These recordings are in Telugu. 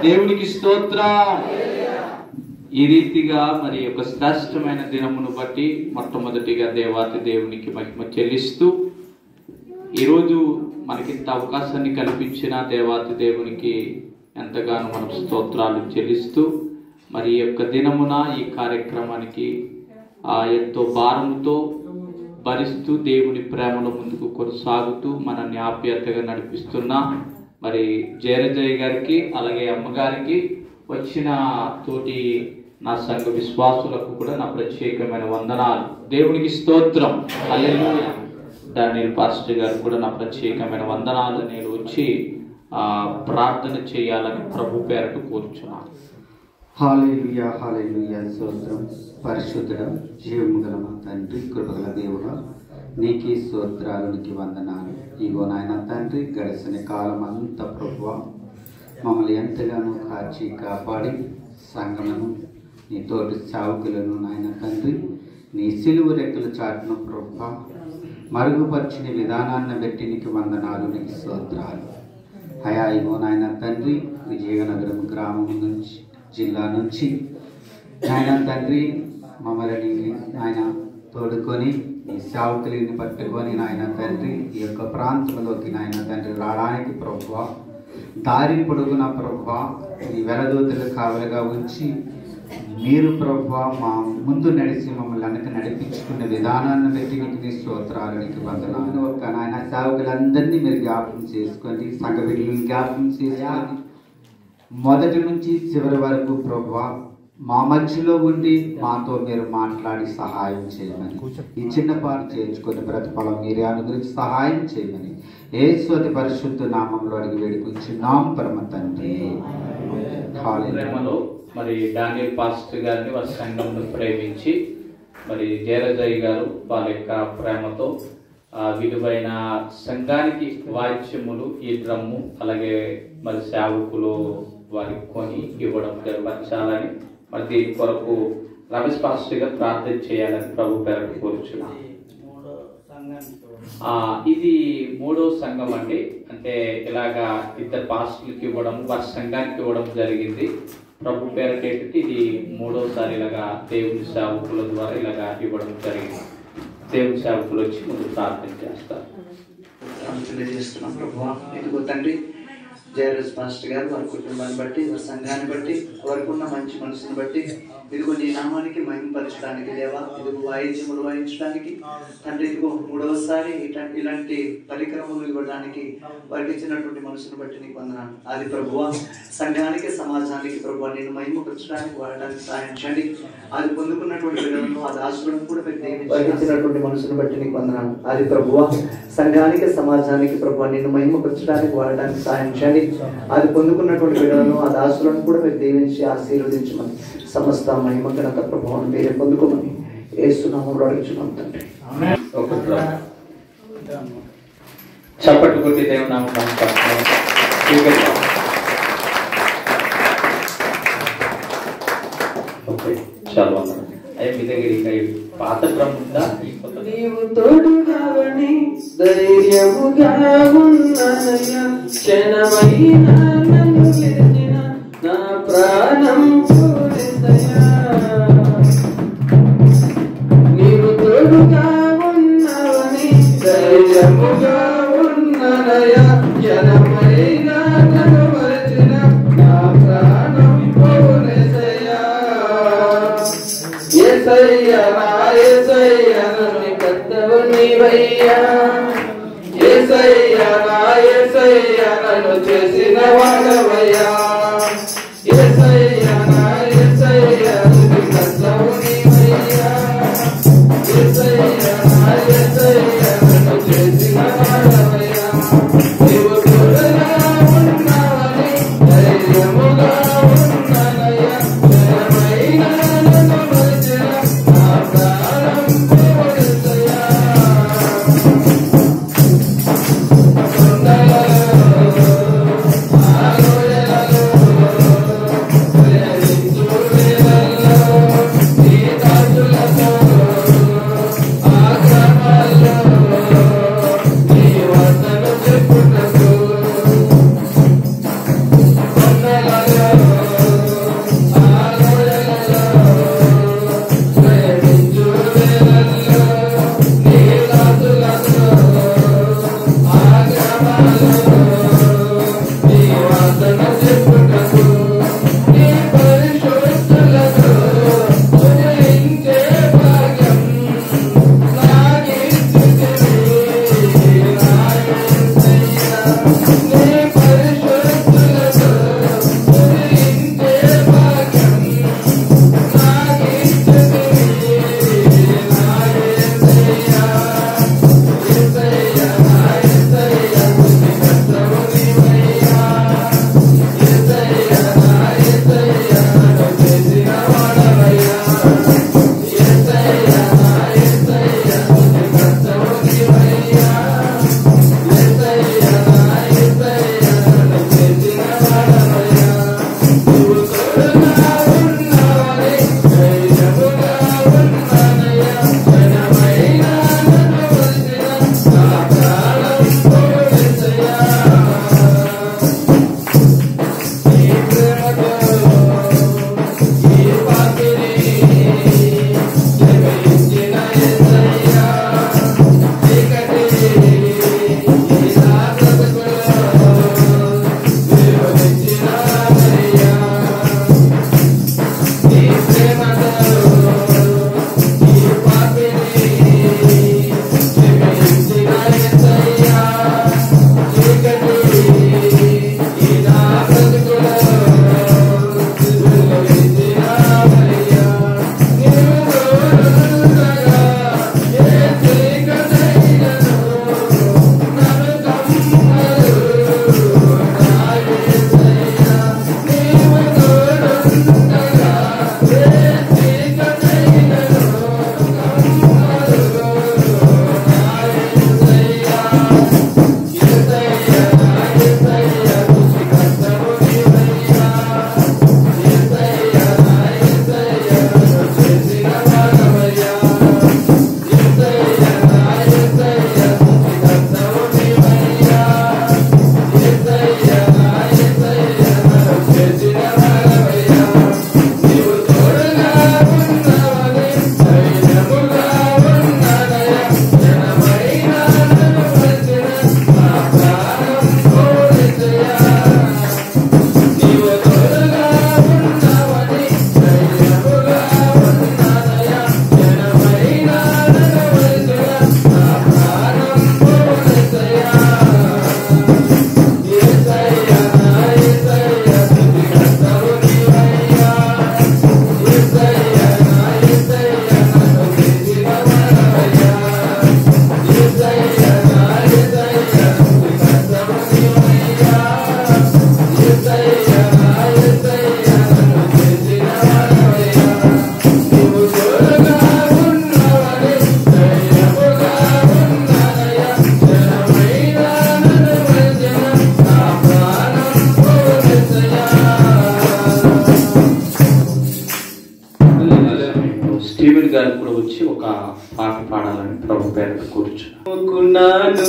దేవునికి స్తోత్రం. ఈ రీతిగా మరి ఒక శ్రేష్టమైన దినమును బట్టి మొట్టమొదటిగా దేవాతి దేవునికి మహిమ చెల్లిస్తూ ఈరోజు మనకింత అవకాశాన్ని కల్పించిన దేవాతి దేవునికి ఎంతగానో మనం స్తోత్రాలు చెల్లిస్తూ మరి ఈ యొక్క దినమున ఈ కార్యక్రమానికి ఎంతో భారముతో భరిస్తూ దేవుని ప్రేమలో ముందుకు కొనసాగుతూ మనల్ని ఆప్యాయతగా నడిపిస్తున్న మరి జయరజయ్య గారికి అలాగే అమ్మగారికి వచ్చిన తోటి నా సంఘ విశ్వాసులకు కూడా నా ప్రత్యేకమైన వందనాలు. దేవునికి స్తోత్రం. హల్లెలూయా. డానియల్ పాస్టర్ గారు కూడా నా ప్రత్యేకమైన వందనాలు. నేను వచ్చి ప్రార్థన చేయాలని ప్రభు పేరట కోరుచున్నాను. హల్లెలూయా హల్లెలూయా. స్తోత్రం. పరిశుద్ధుడా జీవము గల మా తండ్రి, కృపగల దేవుడా, నీకే స్తోత్రాలు, నీకు వందనాలు. ఇగో నాయన తండ్రి, గడిచిన కాలం అంతా ప్రభువా మమ్మల్ని ఎంతగానో కాచి కాపాడి సంఘమును నీ తోటి సేవకులను నాయన తండ్రి నీ సిలువ రెక్కల చాటున ప్రభువా మరుగుపరిచిన విధానాన్ని బట్టి నీకు వందనాలు, నీకు స్తోత్రాలు. అయా ఇగో నాయన తండ్రి, విజయనగరం గ్రామం నుంచి జిల్లా నుంచి నాయన తండ్రి మమ్మల్ని ఆయన తోడుకొని ఈ సేవకులని పట్టుకొని నాయన తండ్రి ఈ యొక్క ప్రాంతంలోకి నాయన తండ్రి రావడానికి ప్రభువా దారి పొడుగున ప్రభువా ఈ వెలదూతలు కావలిగా ఉంచి మీరు ప్రభువా మా ముందు నడిచి మమ్మల్ని వెనక నడిపించుకున్న విధానాన్ని బట్టి నీకు స్తోత్రాలు, నీకు వందనాలు. ఒక నాయన సేవకులందరినీ మీరు జ్ఞాపకం చేసుకోండి, సంఘ బిడ్డలను జ్ఞాపకం చేయాలి. మొదటి నుంచి చివరి వరకు ప్రభువా మా మధ్యలో ఉండి మాతో మీరు మాట్లాడి సహాయం చేయమని, ఈ చిన్నపాటు చేర్చుకొని ప్రతిఫలం మీరే అనుగురించి సహాయం చేయమని యేసు పరిశుద్ధ నామంలో అడిగి వేడుకుంటున్నాం పరమ తండ్రి. ప్రేమలో మరి డానియల్ పాస్టర్ గారిని వారి సంఘంలో ప్రేమించి మరి జయరజయ్య గారు వాళ్ళ యొక్క ప్రేమతో విలువైన సంఘానికి వాయిద్యములు, ఈ డ్రమ్ము అలాగే మరి సేవకులు వారికి కొని ఇవ్వడం జరగాలని మరి దీని కొరకు రమేష్ పాస్టర్ గారు ప్రార్థన చేయాలని ప్రభు పేరట కోరుచున్నాను. ఇది 3వ సంఘం అండి. అంటే ఇలాగా ఇద్దరు పాస్టర్లకి ఇవ్వడం, వారి సంఘానికి ఇవ్వడం జరిగింది. ప్రభు పేరట ఇది 3వసారి ఇలాగా దేవుని సేవకుల ద్వారా ఇలాగా ఇవ్వడం జరిగింది. దేవుని సేవకులు వచ్చి ముందు ప్రార్థన చేస్తారు. తెలియజేస్తున్నాం ప్రభు. ఇదిగో తండ్రి, జయరాజ్ పాస్టర్ గారు వారి కుటుంబాన్ని బట్టి, వారి సంఘాన్ని బట్టి, వారికి ఉన్న మంచి మనసుని బట్టి ఇదిగో నీ నామానికి మహిమపరచడానికి దేవా, ఇదిగో వాయిద్యములు వాయించడానికి తండ్రి, ఇదిగో 3వసారి ఇలాంటి పరికరములు ఇవ్వడానికి వారికి ఇచ్చినటువంటి మనసును బట్టి నీకు వందనాలు. అది ప్రభువా సంఘానికి, సమాజానికి ప్రభువా నేను మహిమపరచడానికి వాడడానికి సహాయం చేయండి. అది పొందుకున్నటువంటి విధంలో ఆ దాసులను కూడా వారికి ఇచ్చినటువంటి మనసును బట్టి నీకు వందనాలు. అది ప్రభువా సంఘానికి, సమాజానికి ప్రభువా నేను మహిమపరచడానికి వాడడానికి సహాయం చేయండి. అది పొందుకున్నటువంటి విధంలో ఆ దాసులను కూడా మీరు దీవించి ఆశీర్వదించమని, సమస్త మహిమ ఘనత ప్రభావం మీరే పొందుకోమని యేసు నామములో అడుగుచున్నాం తండ్రి. చప్పట్లు కొట్టి దేవుని నామమున చాలా మీ దగ్గర పాత బ్రహ్మ నీవు తోడుగావని ధైర్యముగా ఉన్ననయ్య, క్షణమైన నన్ను గెలిచిన నా ప్రాణం పూరిందయ్యా. నీవు తోడుగా ఉన్నవని ధైర్యముగా ఉన్ననయ్య, క్షణమైన నన్ను గెలిచిన నా ప్రాణం పూరిందయ్యా. యేసయ్యా నా యేసయ్యా నన్ను కర్తవు నీవయ్యా, యేసయ్యా నా యేసయ్యా నన్ను చేసిన వాడవయ్యా, యేసయ్యా నా యేసయ్యా నన్ను కర్తవు నీవయ్యా, యేసయ్యా నా యేసయ్యా నన్ను చేసిన వాడవయ్యా. నీవు తోడుగా ఉన్నావని ధైర్యముగా ఉన్నానయ్యా, జయమైన నన్ను మరిచిన నా ప్రాణం పూరిందయ్యా. కొండలలో ఆలోయలలో ఒక పాట పాడాలని ప్రభు పేరుతో కూర్చున్నాను.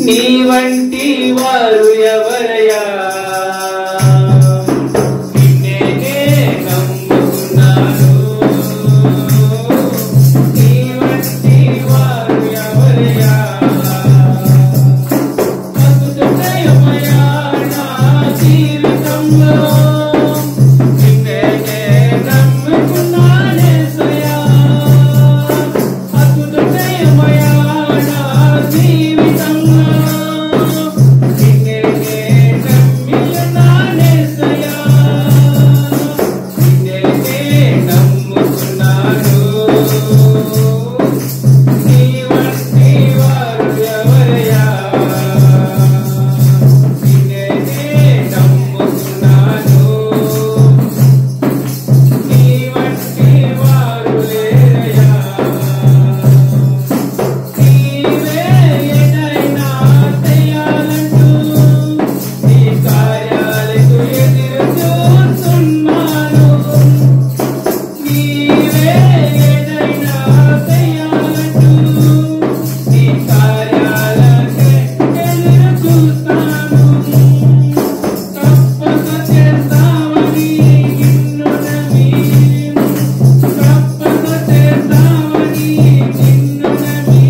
నీ వంటి వారు ఎవరయ్యా, నిన్నే నమ్ముకున్నాను. నీ వంటి వారు ఎవరయ్యా, అద్భుతమయ్యా నా జీవితంలో నిన్నే నమ్ముకున్నానేసయ్యా. అద్భుతమయ్యా నా జీవితంలో నిన్నే నమ్ముకున్నానేసయ్యా. నిన్నే నమ్ముకున్నాను. నీ వంటి వారు ఎవరయ్యా, నిన్నే నమ్ముకున్నాను. నీ వంటి వారు లేరయ్యా. నీవే ఏదైనా చేయాలంటూ నీ కార్యాలకు ఎదురు చూస్తున్నాను. నీవే ఏదైనా చేయాలంటూ నీ కార్యాలకే ఎదురు చూస్తాను. తప్పక చేస్తావని నిన్ను నమ్మి, తప్పక చేస్తావని నిన్ను నమ్మి,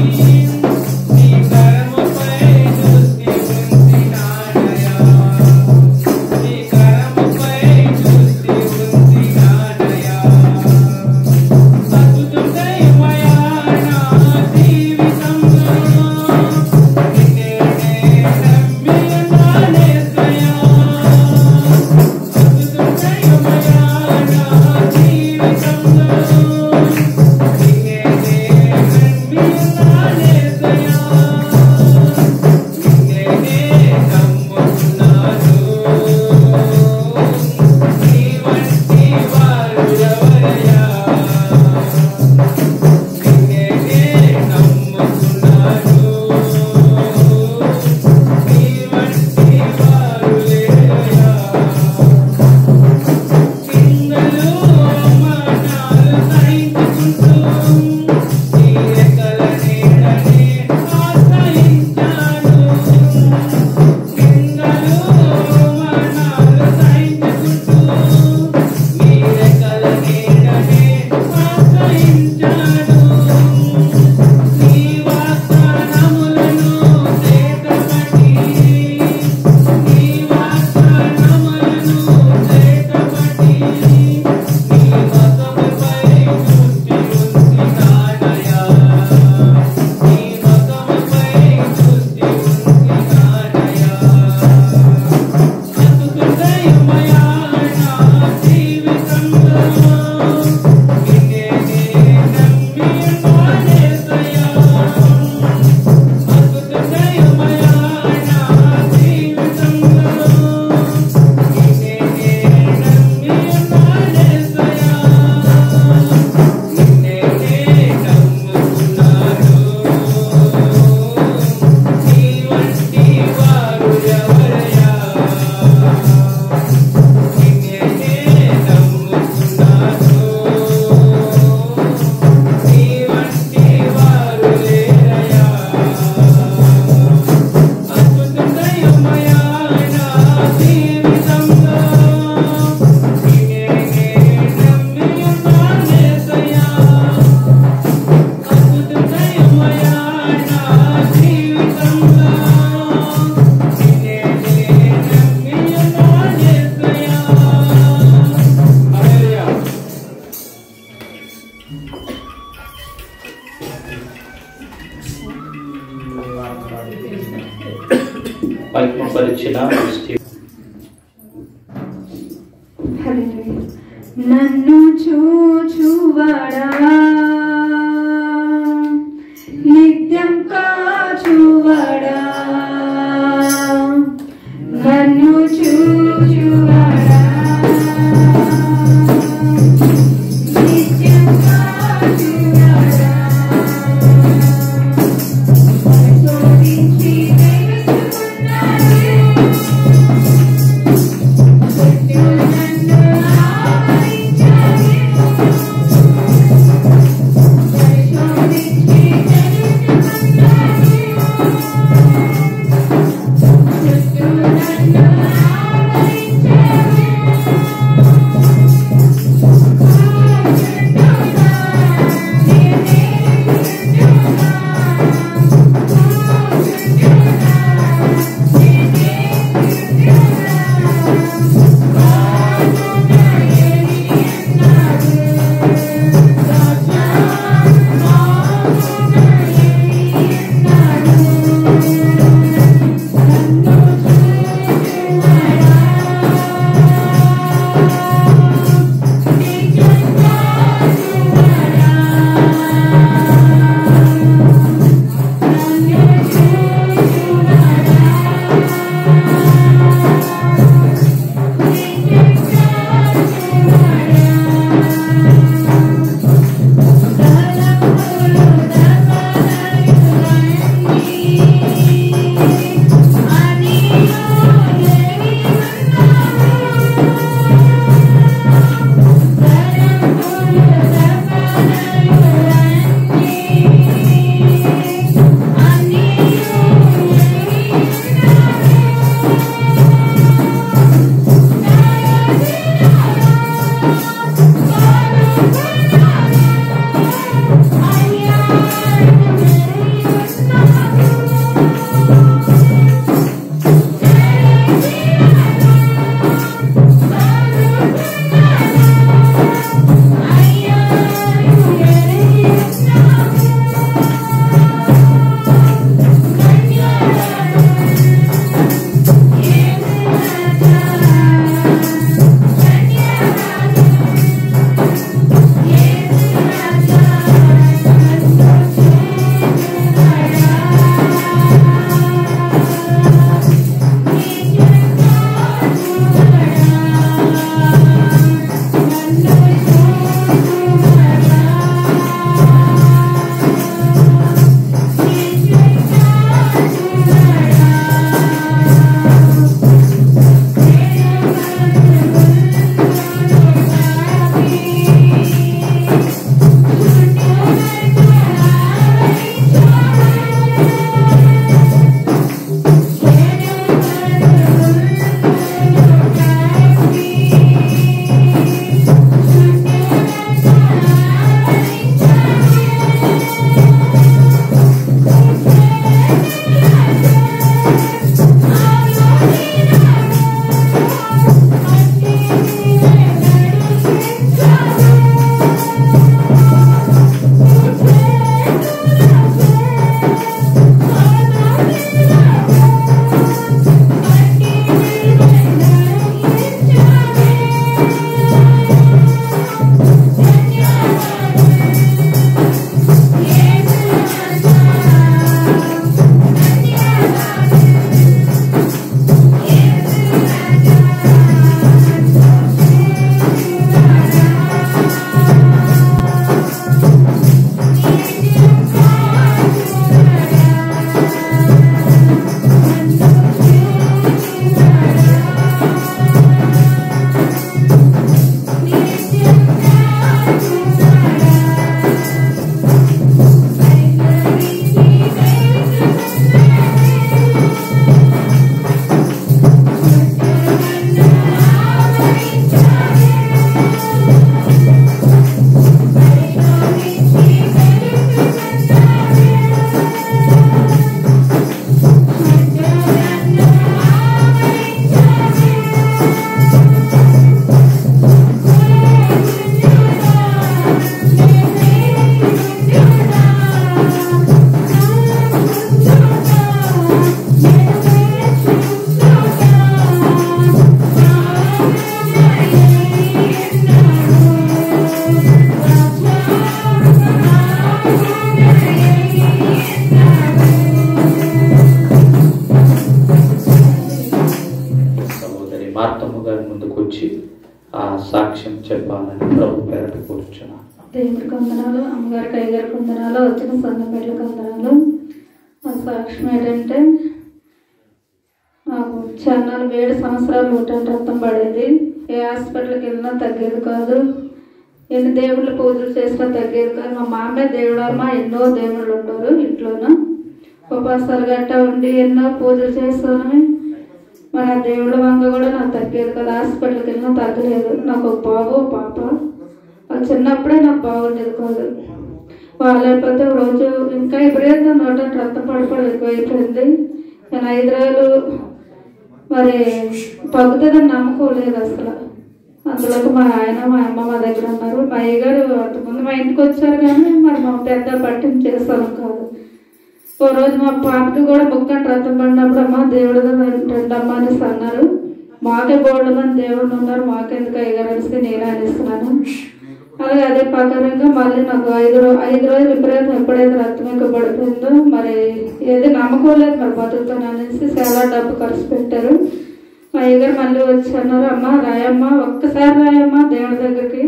నీ కరముపై దృష్టి ఉంచినానయ్యా. నీ కరముపై దృష్టి ఉంచినానయ్యా. అద్భుతమయ్యా నా జీవితంలో నిన్నే నమ్మినానేసయ్యా. అద్భుతమయ్యా నా జీవితంలో నిన్నే నమ్మినానేసయ్యా. నిన్నే నమ్ముకున్నాను. నీ వంటి వారు ఎవరయ్యా, నిన్నే నమ్ముకున్నాను. నీ వంటి వారు లేరయ్యా. కిందలు అవమానాలు సహించుకుంటూ నీ రెక్కల నీడనే ఆశ్రయించాను. కిందలు అవమానాలు సహించుకుంటూ నీ రెక్కల నీడనే ఆశ్రయించాను. నీ వాగ్దానములను చేతపట్టి, నీ వాగ్దానములను చేతపట్టి, నీ మతముపై దృష్టి ఉంచినానయ్యా. నీ మతముపై దృష్టి ఉంచినానయ్యా. అద్భుతమయ్యా నా జీవితంలో నిన్నే నమ్మినానేసయ్యా. అద్భుతమయ్యా నా జీవితంలో నిన్నే నమ్మినానేసయ్యా. నిన్నే నమ్ముకున్నాను. నీ వంటి వారు ఎవరయ్యా, నిన్నే నమ్ముకున్నాను. నీ వంటి వారు లేరయ్యా. అద్భుతమయ్యా నా జీవితంలో నిన్నే నమ్మినానేసయ్యా. అద్భుతమయ్యా నా జీవితంలో నిన్నే నమ్మినానేసయ్యా. హల్లెలూయా. పరిచిన నన్ను చూచువాడా, నిత్యం కాచువాడా, నన్ను చూచువాడా, నిత్యం కాచువాడా, పరిశోధించి తెలుసుకున్నాడే. నన్ను ఆవరించాడే. మార్తమ్మ గారి ముందుకు వచ్చి ఆ సాక్ష్యం చెప్పాలని ప్రభు పేరట కోరుచున్నాను. దేవుడికి వందనాలు, అమ్మగారికి అయ్యగారికి వందనాలు, వచ్చిన సంఘం బిడ్డలకు వందనాలు. ఆ సాక్ష్యం ఏంటంటే నాకు చాలా 7 సంవత్సరాలు ఊటంటే రక్తం పడేది. ఏ హాస్పిటల్కి వెళ్ళినా తగ్గేది కాదు, ఎన్ని దేవుళ్ళ పూజలు చేసినా తగ్గేది కాదు. మా మామే దేవుడమ్మ, ఎన్నో దేవుళ్ళు ఉండరు ఇంట్లోనూ. ఉపవాసాలు గట్టా ఉండి ఎన్నో పూజలు చేస్తాను. మరి ఆ దేవుళ్ళ వంగ కూడా నాకు తగ్గేది కాదు. హాస్పిటల్కి వెళ్ళినా తగ్గలేదు. నాకు ఒక బాబు పాప. వాళ్ళు చిన్నప్పుడే నాకు బాగుండేది కాదు. వాళ్ళైపోతే రోజు ఇంకా విపరీతంగా నోటంటే రక్తం పడిపోవడం ఎక్కువైపోయింది. నేను 5 రోజులు మరి తగ్గుతుందని నమ్మకం లేదు అసలు. అందులోకి మా ఆయన మా అమ్మ మా దగ్గర ఉన్నారు. మా అయ్యగారు అంతకుముందు మా ఇంటికి వచ్చారు, కానీ మరి మా పెద్ద పట్టింపు చేస్తాను కాదు. ఓ రోజు మా పాపకి కూడా ముక్కంటే రక్తం పడినప్పుడు అమ్మ దేవుడు రెండమ్మ అనేసి అన్నారు. మాకే బోర్డు మంది దేవుళ్ళు ఉన్నారు, మాకెందుకు అయ్యగారు అనేసి నేను అనిస్తున్నాను. అలాగే అదే ప్రకారంగా మళ్ళీ నాకు 5 రోజులు విపరీతం ఎప్పుడైతే రక్తం ఎక్కువ పడిపోయిందో మరి ఏది నమ్మకం లేదు, మరి బతుకుతాను అనేసి చాలా డబ్బు ఖర్చు పెట్టారు. మా అయ్యగారు మళ్ళీ వచ్చి అన్నారు, అమ్మ రాయమ్మ, ఒక్కసారి రాయమ్మ దేవుడి దగ్గరికి,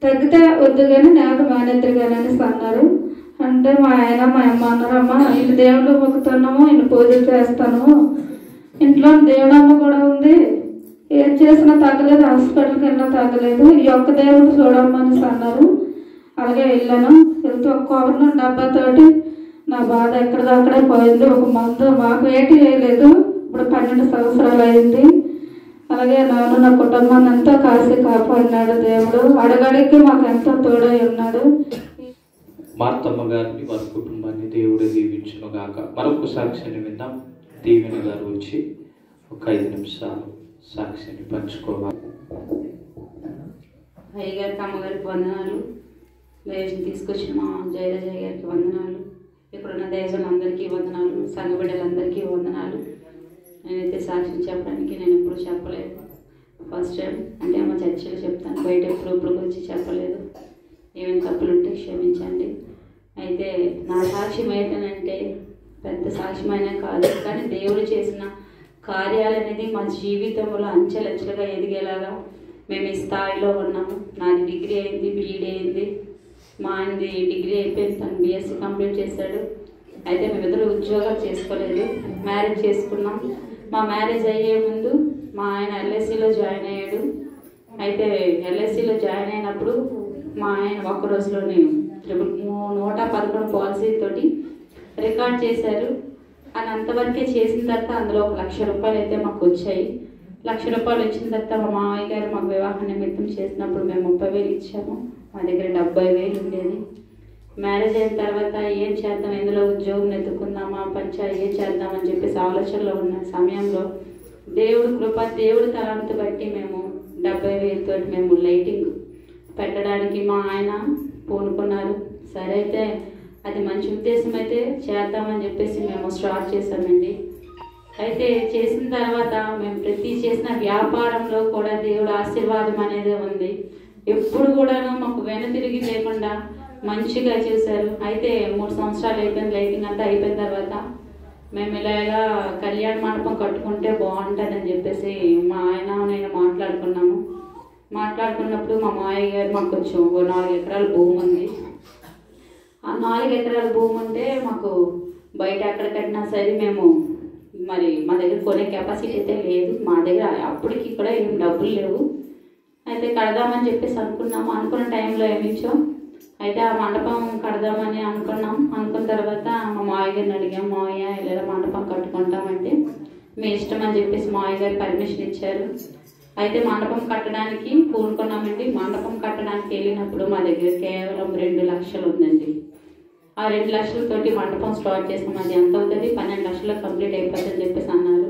తగ్గితే వద్దు కానీ నాకు మానేద్దరు కానీ అనేసి అన్నారు. అంటే మా ఆయన మా అమ్మ అన్నారు, అమ్మ ఇన్ని దేవుళ్ళు మొక్కుతున్నాము, ఇన్ని పూజలు చేస్తాను, ఇంట్లో దేవుడమ్మ కూడా ఉంది, ఏం చేసినా తగ్గలేదు, హాస్పిటల్కి వెళ్ళినా తగ్గలేదు, ఈ ఒక్క దేవుడు చూడమ్మని అన్నారు. అలాగే వెళ్ళాను. వెళ్తే ఒక కొబ్బరి డబ్బాతోటి నా బాధ ఎక్కడిదక్కడే పోయింది. ఒక మందు మాకు ఏటి వేయలేదు. ఇప్పుడు 12 సంవత్సరాలు అయింది. అలాగే నాను నా కుటుంబాన్ని ఎంతో కాసి కాపాడినాడు దేవుడు. అడగడికి మాకు ఎంతో తోడై ఉన్నాడు. మార్తమ్మ గారిని వారి కుటుంబాన్ని దేవుడు దీవించును గాక. మరొక సాక్ష్యాన్ని విందాం. దీవెన గారు వచ్చి ఒక 5 నిమిషాలు సాక్ష్యాన్ని పంచుకోవాలి. అయ్యగారికి అమ్మగారికి వందనాలు. దయచేసి తీసుకొచ్చిన మా జయరాజయ్య గారికి వందనాలు. ఇక్కడున్న దయజనులందరికీ వందనాలు. సంఘ బిడ్డలందరికీ వందనాలు. నేనైతే సాక్ష్యం చెప్పడానికి నేను ఎప్పుడు చెప్పలేదు. ఫస్ట్ టైం అంటే మా చర్చిలో చెప్తాను, బయట ఇప్పుడు వచ్చి చెప్పలేదు. ఏమైనా తప్పులు ఉంటే క్షమించండి. అయితే నా సాక్ష్యం ఏంటంటే పెద్ద సాక్ష్యమైనా కాదు, కానీ దేవుడు చేసిన కార్యాలు అనేది మా జీవితంలో అంచెలంచెలుగా ఎదిగేలాగా మేము ఈ స్థాయిలో ఉన్నాము. నాది డిగ్రీ అయింది, బీఈడీ అయింది. మా ఆయనది డిగ్రీ అయిపోయింది, తను బీఎస్సీ కంప్లీట్ చేశాడు. అయితే మేమిద్దరు ఉద్యోగాలు చేసుకోలేదు, మ్యారేజ్ చేసుకున్నాం. మా మ్యారేజ్ అయ్యే ముందు మా ఆయన ఎల్ఐసిలో జాయిన్ అయ్యాడు. అయితే ఎల్ఐసిలో జాయిన్ అయినప్పుడు మా ఆయన ఒక్క రోజులోనే 111 పాలసీతోటి రికార్డ్ చేశారు. అని అంతవరకే చేసిన తర్వాత అందులో 1,00,000 రూపాయలు అయితే మాకు వచ్చాయి. 1,00,000 రూపాయలు వచ్చిన తర్వాత మా మామయ్య గారు మాకు వివాహ నిమిత్తం చేసినప్పుడు మేము 30,000 ఇచ్చాము. మా దగ్గర 70,000 ఉండేది. మ్యారేజ్ అయిన తర్వాత ఏం చేద్దాం, ఎందులో ఉద్యోగం ఎత్తుకుందామా, పంచాయతీ ఏం చేద్దామని చెప్పేసి ఆలోచనలో ఉన్న సమయంలో దేవుడు కృప, దేవుడు తలాంత బట్టి మేము 70,000 తోటి మేము లైటింగ్ పెట్టడానికి మా ఆయన పూనుకున్నారు. సరే అయితే అది మంచి ఉద్దేశం అయితే చేద్దామని చెప్పేసి మేము స్టార్ట్ చేసామండి. అయితే చేసిన తర్వాత మేము ప్రతి చేసిన వ్యాపారంలో కూడా దేవుడు ఆశీర్వాదం అనేది ఉంది. ఎప్పుడు కూడాను మాకు వెనుతిరిగి లేకుండా మంచిగా చేశారు. అయితే 3 సంవత్సరాలు అయిపోయింది, లైటింగ్ అంతా అయిపోయిన తర్వాత మేము ఇలా కళ్యాణ మండపం కట్టుకుంటే బాగుంటుందని చెప్పేసి మా ఆయన నేను మాట్లాడుకున్నాము. మాట్లాడుకున్నప్పుడు మా మామయ్య గారు మాకు కొంచెం 4 ఎకరాల భూమి ఉంది. ఆ 4 ఎకరాల భూమి ఉంటే మాకు బయట ఎక్కడ కట్టినా సరే మేము మరి మా దగ్గర కొనే కెపాసిటీ అయితే లేదు. మా దగ్గర అప్పటికి కూడా ఏం డబ్బులు లేవు. అయితే కడదామని చెప్పేసి అనుకున్నాము. అనుకున్న టైంలో ఏమిచ్చో అయితే ఆ మండపం కడదామని అనుకున్నాం. అనుకున్న తర్వాత మా మామయ్య గారిని అడిగాం, మామయ్య ఇలా మండపం కట్టుకుంటామంటే మీ ఇష్టం అని చెప్పేసి మామయ్య గారు పర్మిషన్ ఇచ్చారు. అయితే మండపం కట్టడానికి పూనుకున్నామండి. మండపం కట్టడానికి వెళ్ళినప్పుడు మా దగ్గర కేవలం 2 లక్షలు ఉందండి. ఆ 2 లక్షలతోటి మండపం స్టార్ట్ చేసాం. అది ఎంత అవుతుంది, 12 లక్షల్లో కంప్లీట్ అయిపోతుందని చెప్పేసి అన్నారు.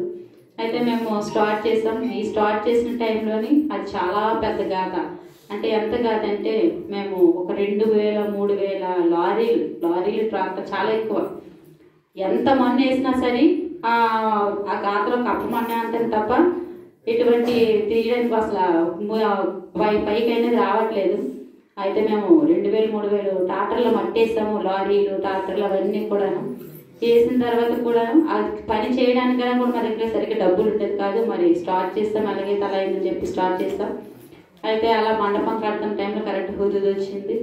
అయితే మేము స్టార్ట్ చేసాం. ఈ స్టార్ట్ చేసిన టైంలోని అది చాలా పెద్ద గాథ. అంటే ఎంత గాథ అంటే మేము ఒక 2,000 3,000 లారీలు ట్రాక్టర్ చాలా ఎక్కువ. ఎంత మన్ను వేసినా సరే ఆ గాథలో కప్పమన్న అంతే తప్ప ఎటువంటి తీయడానికి అసలు పైకి అనేది రావట్లేదు. అయితే మేము 2,000 3,000 ట్రాక్టర్లు మట్టేసాము. లారీలు ట్రాక్టర్లు అవన్నీ కూడాను. చేసిన తర్వాత కూడా ఆ పని చేయడానికైనా కూడా మా దగ్గర సరిగ్గా డబ్బులు ఉండేది కాదు. మరి స్టార్ట్ చేస్తాం, అలాగే తల అయిందని చెప్పి స్టార్ట్ చేస్తాం. అయితే అలా మండపం కడుతున్న టైంలో కరెక్ట్ హుదూద్ వచ్చింది.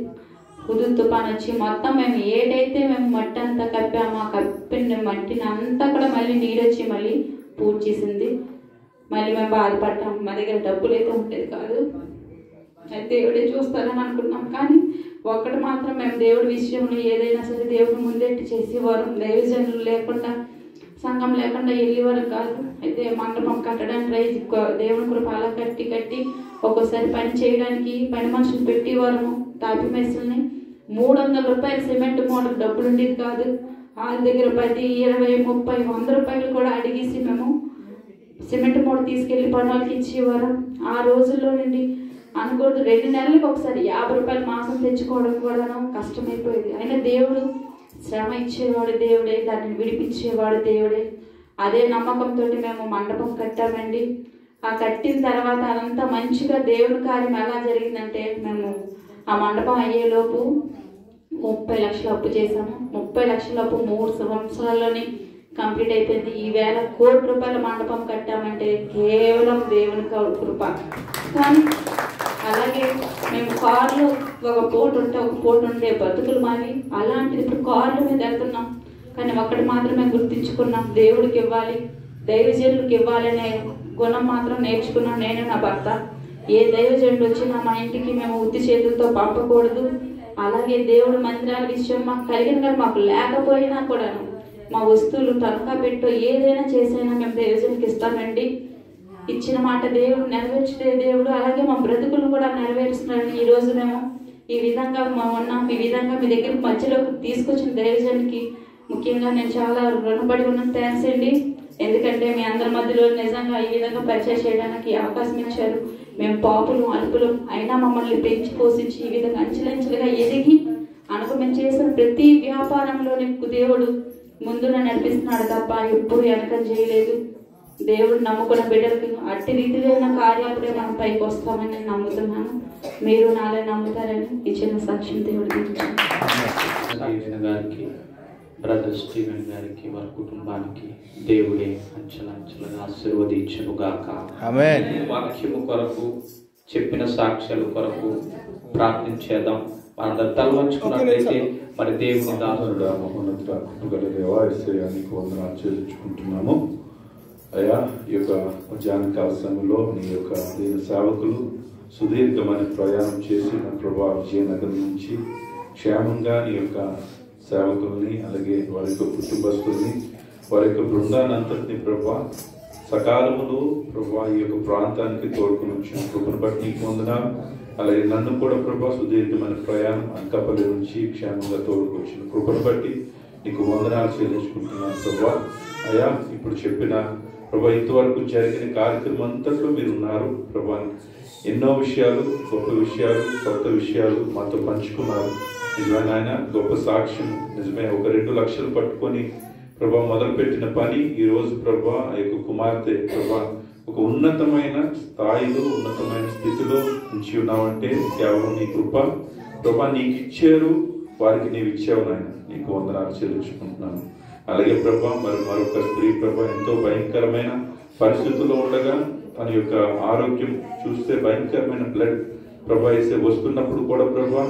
హుదూద్ తుఫాన్ వచ్చి మొత్తం మేము ఏదైతే మేము మట్టి అంతా కప్పామో ఆ కప్పిన మట్టిని అంతా కూడా మళ్ళీ నీరు వచ్చి మళ్ళీ పూర్తి చేసింది. మళ్ళీ మేము బాధపడ్డాం. మా దగ్గర డబ్బులు అయితే ఉండేది కాదు. అయితే దేవుడే చూస్తారని అనుకున్నాం. కానీ ఒక్కటి మాత్రం మేము దేవుడి విషయంలో ఏదైనా సరే దేవుడు ముందెట్టి చేసేవారు. దైవజనులు లేకుండా సంఘం లేకుండా వెళ్ళేవారు కాదు. అయితే మండపం కట్టడానికి దేవుని కృప అలా కట్టి ఒక్కోసారి పని చేయడానికి పని మనుషులు పెట్టేవారము. తాపి మెస్సుల్ని 300 రూపాయలు సిమెంట్ మూటకు డబ్బులు ఉండేది కాదు. వాళ్ళ దగ్గర 10, 20, 30, 100 రూపాయలు కూడా అడిగేసి మేము సిమెంట్ మూట తీసుకెళ్లి పని వాళ్ళకి ఇచ్చేవారు. ఆ రోజుల్లో నుండి అనుకోదు 2 నెలలకు ఒకసారి 50 రూపాయలు మాసం తెచ్చుకోవడం కూడా కష్టమైపోయేది. అయినా దేవుడు శ్రమ ఇచ్చేవాడు దేవుడే, దాన్ని విడిపించేవాడు దేవుడే. అదే నమ్మకంతో మేము మండపం కట్టామండి. ఆ కట్టిన తర్వాత అదంతా మంచిగా దేవుని కార్యం ఎలా జరిగిందంటే, మేము ఆ మండపం అయ్యేలోపు 30 లక్షలు అప్పు చేసాము. 30 లక్షల అప్పు 3 సంవత్సరాల్లోనే కంప్లీట్ అయిపోయింది. ఈవేళ 1 కోటి రూపాయల మండపం కట్టామంటే కేవలం దేవుని కృప. కానీ అలాగే మేము కార్లో ఒక పూట ఉండే బతుకులు మావి. అలాంటిది ఇప్పుడు కార్ల మీద వెళ్తున్నాం. కానీ ఒక్కటి మాత్రమే గుర్తించుకున్నాం, దేవుడికి ఇవ్వాలి, దైవజనులకు ఇవ్వాలనే గుణం మాత్రం నేర్చుకున్నాం నేను నా భర్త. ఏ దైవజనుడు వచ్చినా మా ఇంటికి మేము ఉత్తి చేతులతో పంపకూడదు. అలాగే దేవుడు మందిరాల విషయం మాకు కలిగిన కానీ మాకు లేకపోయినా కూడా మా వస్తువులు తనఖా పెట్టో ఏదైనా చేసైనా మేము దైవజనునికి ఇస్తామండి. ఇచ్చిన మాట దేవుడు నెరవేర్చే దేవుడు. అలాగే మా బ్రతుకులను కూడా నెరవేరుస్తున్నాడు. ఈ రోజు మేము ఈ విధంగా ఉన్నాం. ఈ విధంగా మీ దగ్గర మధ్యలో తీసుకొచ్చిన దైవజనునికి ముఖ్యంగా నేను చాలా రుణపడి ఉన్నాను. థ్యాంక్స్ అండి. ఎందుకంటే మీ అందరి మధ్యలో నిజంగా ఈ విధంగా పరిచయం చేయడానికి అవకాశం ఇచ్చారు. మేము పాపులు అలుపులు అయినా మమ్మల్ని పెంచి పోషించి ఈ విధంగా అంచెలంచెలుగా ఎదిగి మేము చేసిన ప్రతి వ్యాపారంలోని దేవుడు ముందున నడిపిస్తున్నాడు తప్ప ఎప్పుడు వెనకం చేయలేదు. దేవుడు నమ్ముకున్న బిడ్డలకు అట్టి రీతిలో కార్యాలే మనం పైకి వస్తామని నేను నమ్ముతున్నాను. మీరు నాలే నమ్ముతారని ఇచ్చిన సాక్ష్యం దేవుడు గారికి, బ్రదర్ స్టీవెన్ గారికి, వారి కుటుంబానికి దేవుడే అంచెలంచెలుగా ఆశీర్వదించును గాక. ఆమేన్. వాక్యము కొరకు చెప్పిన సాక్ష్యాల కొరకు ప్రార్థించేద్దాం. మనందరం తలవంచుకున్నట్లయితే మరి దేవుని దాసుడు మహోన్నత దేవా యేసయ్యానికి వందనాలు చెల్లించుకుంటున్నాము. అయ్యా, ఈ యొక్క మధ్యాహ్నకాల సమయంలో నీ యొక్క దీన సేవకులు సుదీర్ఘమైన ప్రయాణం చేసి నా ప్రభా విజయనగరం నుంచి క్షేమంగా నీ యొక్క సేవకుల్ని అలాగే వారి యొక్క కుటుంబస్తుల్ని వారి యొక్క బృందాన్ని అంతటిని ప్రభా సకాలములో ప్రభా ఈ యొక్క ప్రాంతానికి తోడుకుని వచ్చిన కృపను బట్టి నీకు వందనాలు. అలాగే నన్ను కూడా ప్రభా సుదీర్ఘమైన ప్రయాణం అనకాపల్లి నుంచి క్షేమంగా తోడుకొచ్చిన కృపను బట్టి నీకు వందనాలు చెల్లించుకుంటున్నాను ప్రభా. అయ్యా, ఇప్పుడు చెప్పిన ప్రభా ఇంతవరకు జరిగిన కార్యక్రమం అంతట్లో మీరు ఉన్నారు ప్రభా. ఎన్నో విషయాలు, గొప్ప విషయాలు, కొత్త విషయాలు మాతో పంచుకున్నారు. నిజమే నాయన, గొప్ప సాక్ష్యం. నిజమే, 1-2 లక్షలు పట్టుకొని ప్రభా మొదలుపెట్టిన పని ఈరోజు ప్రభా ఆ యొక్క కుమార్తె ప్రభా ఒక ఉన్నతమైన స్థాయిలో ఉన్నతమైన స్థితిలో ఉంచి ఉన్నావంటే కేవలం నీ కృప ప్రభా. నీకు ఇచ్చారు, వారికి నీవు ఇచ్చావు నాయన, నీకు వందనాలు చెల్లించుకుంటున్నాను. అలాగే ప్రభా మరొక స్త్రీ ప్రభా ఎంతో భయంకరమైన పరిస్థితుల్లో ఉండగా తన యొక్క ఆరోగ్యం చూస్తే భయంకరమైన బ్లడ్ ప్రభా వేసే వస్తున్నప్పుడు కూడా ప్రభా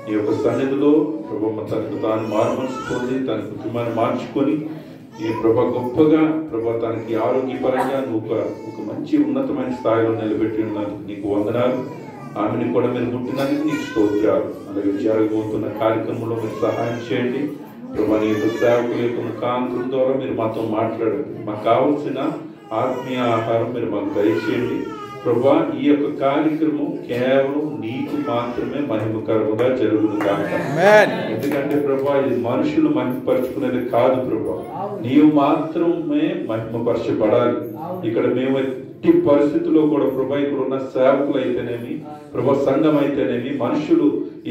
ఈ యొక్క సన్నిధిలో ప్రభా తనకు తాను మారు మనసు పొంది తన కుటుంబాన్ని మార్చుకొని ఈ ప్రభా గొప్పగా ప్రభా తనకి ఆరోగ్యపరంగా నువ్వు ఒక మంచి ఉన్నతమైన స్థాయిలో నిలబెట్టి ఉన్నందుకు నీకు వందనాలు. ఆమెను కూడా మీరు ముట్టినందుకు నీకు స్తోత్రాలు. అలాగే జరగబోతున్న కార్యక్రమంలో మీరు సహాయం చేయండి ప్రభా. నీ యొక్క సేవకుల యొక్క ముఖాంతరం ద్వారా మీరు మాతో మాట్లాడండి. మాకు కావలసిన ఆత్మీయ ఆహారం మీరు మాకు దయచేయండి ప్రభా. ఈ యొక్క కార్యక్రమం కేవలం నీకు మాత్రమే మహిమకరముగా జరుగును కాక. ఎందుకంటే ప్రభా ఇది మనుషులు మహిమపరచుకునేది కాదు ప్రభా, నీవు మాత్రమే మహిమపరచబడాలి. ఇక్కడ మేము ఎట్టి పరిస్థితుల్లో కూడా ప్రభా ఇక్కడ ఉన్న సేవకులు అయితేనేమి ప్రభా సంఘం అయితేనేమి మనుషులు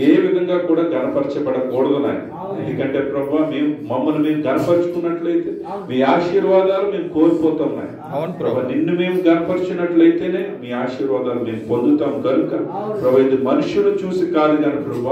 ఏ విధంగా కూడా గణపరచబడకూడదు నాయన. ఎందుకంటే ప్రభా మమ్మల్ని మేము గణపరుచుకున్నట్లయితే మీ ఆశీర్వాదాలు మేము కోల్పోతాం నాయన. ప్రభు నిన్ను మేము గర్పరిచినట్లయితేనే మీ ఆశీర్వాదాలు మేము పొందుతాం కనుక ప్రభు ఇది మనుషులు చూసి కాదు కానీ ప్రభు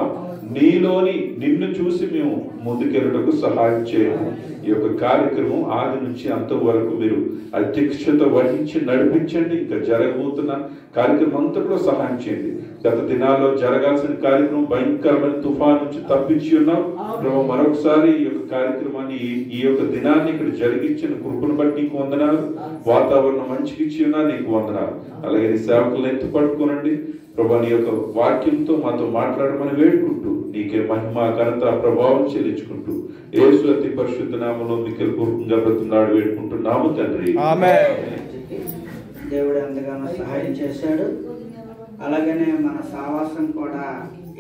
నీలోని నిన్ను చూసి మేము ముందుకెళ్ళటకు సహాయం చేయండి. ఈ యొక్క కార్యక్రమం ఆది నుంచి అంతవరకు మీరు అధ్యక్షత వహించి నడిపించండి. ఇంకా జరగబోతున్న కార్యక్రమం అంతట్లో సహాయం చేయండి. గత దినాల్లో జరగాల్సిన కార్యక్రమం భయంకరమైన తుఫాన్ నుంచి తప్పించి ఉన్నాం ప్రభు. మరొకసారి ఈ యొక్క కార్యక్రమాన్ని ఈ యొక్క దినాన్ని ఇక్కడ జరిగించిన కృపను బట్టి నీకు వందనాలు. వాతావరణం మంచికి ఇచ్చి ఉన్నా నీకు వందనాలు. అలాగే నీ సేవకులను ఎత్తి పట్టుకోనండి ప్రభు. నీ యొక్క వాక్యంతో మాతో మాట్లాడమని వేడుకుంటూ నీకే మహిమ ఘనత ప్రభావం చెల్లించుకుంటూ యేసు అతి పరిశుద్ధ నామములో మిక్కిలి పూర్వకంగా బ్రతిమలాడి వేడుకుంటున్నాము తండ్రి. దేవుడు ఎంతగానో సహాయం చేశాడు. అలాగనే మన సావాసం కూడా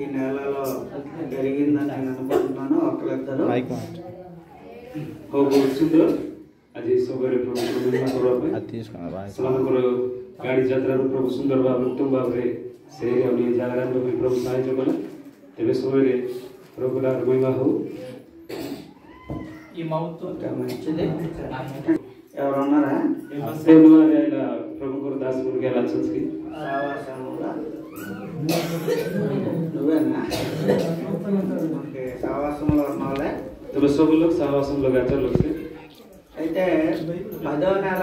ఈ నెలలో జరిగిందని నేను అనుకుంటున్నాను. ఒకరిద్దరు ଆଜି ସବୁବେଳେ ସେମାନଙ୍କର ଗାଡ଼ି ଯାତ୍ରାରୁ ପ୍ରଭୁ ସୁନ୍ଦର ଭାବରେ ଉତ୍ତମ ଭାବରେ ସେ ଜାଗାରେ ପ୍ରଭୁ ସାହାଯ୍ୟ କଲେ। ତେବେ ସବୁବେଳେ ପ୍ରଭୁ ମହିମା ହଉ। మంచిది. ఎవరున్నారా ସେ ନୂଆ ଯାଇଲା ପ୍ରଭୁଙ୍କର ଦାସ ମୁର୍ଗୀ ହେଲା ଅଛନ୍ତି నువ్వేనా? సావాసంలో ఉన్నవాళ్ళే. ତେବେ ସବୁ ଲୋକ ସାହବାସంలో గచ్చలు వస్తే అయితే 10వ నెల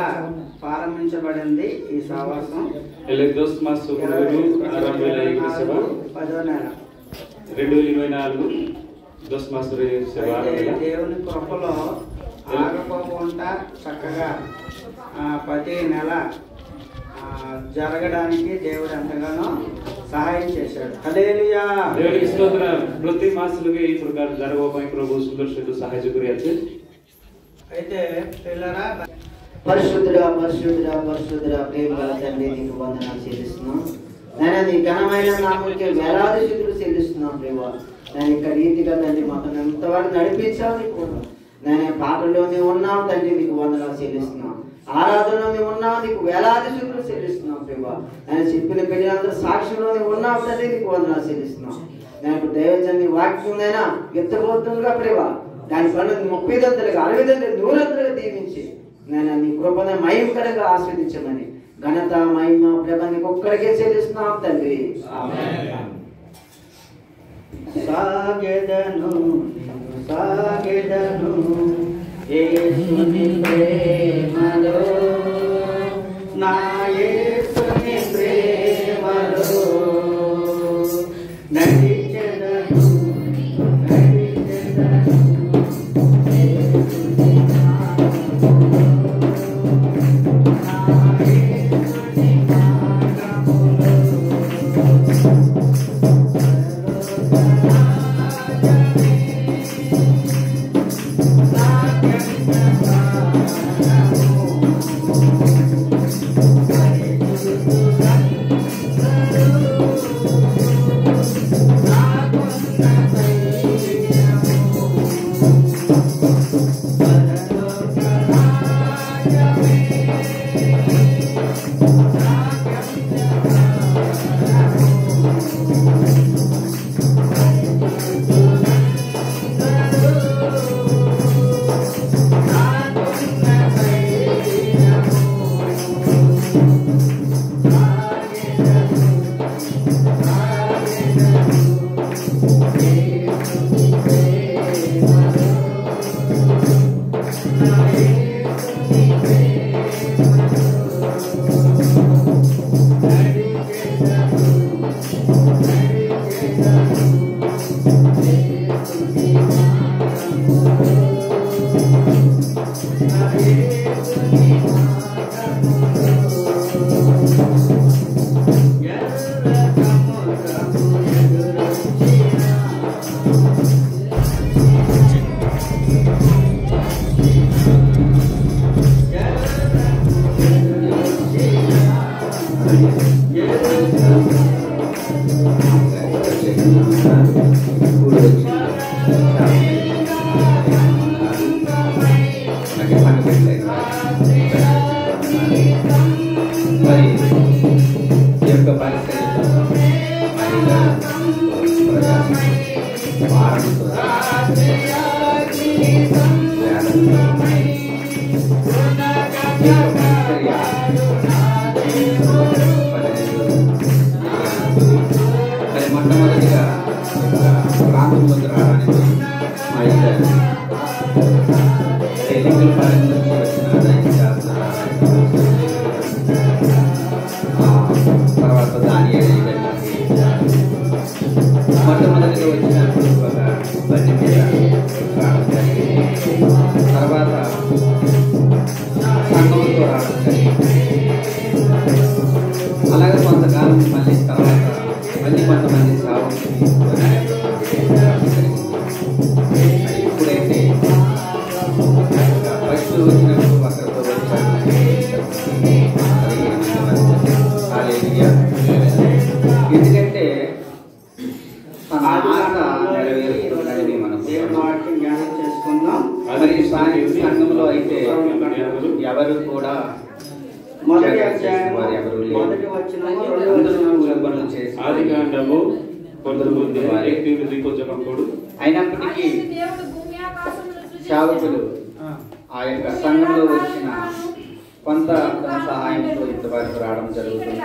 ప్రారంభించబడింది ఈ సావాసం. 10 మాస పూర్వము ఆరంభమైన ఈ సేవ 10వ నెల 2024 10 మాసరే సేవ ఆరంభమైన దేవుని కృపలో ఆగపోకుండా చక్కగా ప్రతి నెల జరగడానికి దేవుడు ఎంతగానో సహాయం చేశాడు. హల్లెలూయా. దేవునికి స్తోత్రం. ప్రతి మాసలుగా ఈ ప్రకారం జరగబో ପାଇଁ ప్రభు సుందర సହିତ ସାହାଯ୍ୟ କରିଆଛେ। అయితే పిల్లరా పరిశుద్ధుడా పరిశుద్ధుడా పరిశుద్ధుడా ప్రేమ గల తండ్రి నీకు వందనాలు చెల్లిస్తున్నాం. నేను నీ ఘనమైన నామముకి వేలాది స్తుతులు చెల్లిస్తున్నాం దేవా. నేను ఇక్కడ రీతిగా తండ్రి మాకు ఎంతవరకు నడిపించావు నీకు. నేను పాటలోనే ఉన్నావు తండ్రి నీకు వందనాలు చెల్లిస్తున్నాం. ఆరాధనలోనే ఉన్నావు నీకు వేలాది స్తుతులు చెల్లిస్తున్నాం దేవా. నేను చెప్పిన పిల్లలందరూ సాక్షిలోనే ఉన్నావు తండ్రి నీకు వందనాలు చెల్లిస్తున్నాం. నేను దైవజన్ని వాక్యంనైనా ఎత్తబోతుందిగా ప్రేమ దాని పనులు 30 దంతలుగా 60 దంతలుగా 100 దంతలుగా దీవించి నేను నీ కృపను మహిమకరంగా ఆస్వాదించమని ఘనత మహిమ ప్రభ నీకు ఒక్కడికే చెల్లిస్తున్నాం తండ్రి. సాగెదను సాగెదను యేసుని ప్రేమలో నా యేసుని ప్రేమలో నడిచెదను అలాగే కొంతకాలం మళ్ళీ తర్వాత మళ్ళీ కొంతమంది సేవకులు ఇప్పుడైతే ఫస్ట్ వచ్చినప్పుడు ఒకరితో వచ్చారు. ఎందుకంటే తన ఆశ నెరవేరుతుందని మనం జ్ఞానం చేసుకుందాం. మరి స్థానిక సంఘంలో అయితే ఎవరు కూడా మొదటి అధ్యాయం వారు ఎవరు లేరు. మొదటి వచనము అందరూ కూలి పనులు చేసి ఆదికాండము 19 అయినప్పటికీ సేవకులు ఆ యొక్క సంఘంలో వచ్చిన కొంత సహాయంతో ఇంతవరకు రావడం జరుగుతుంది.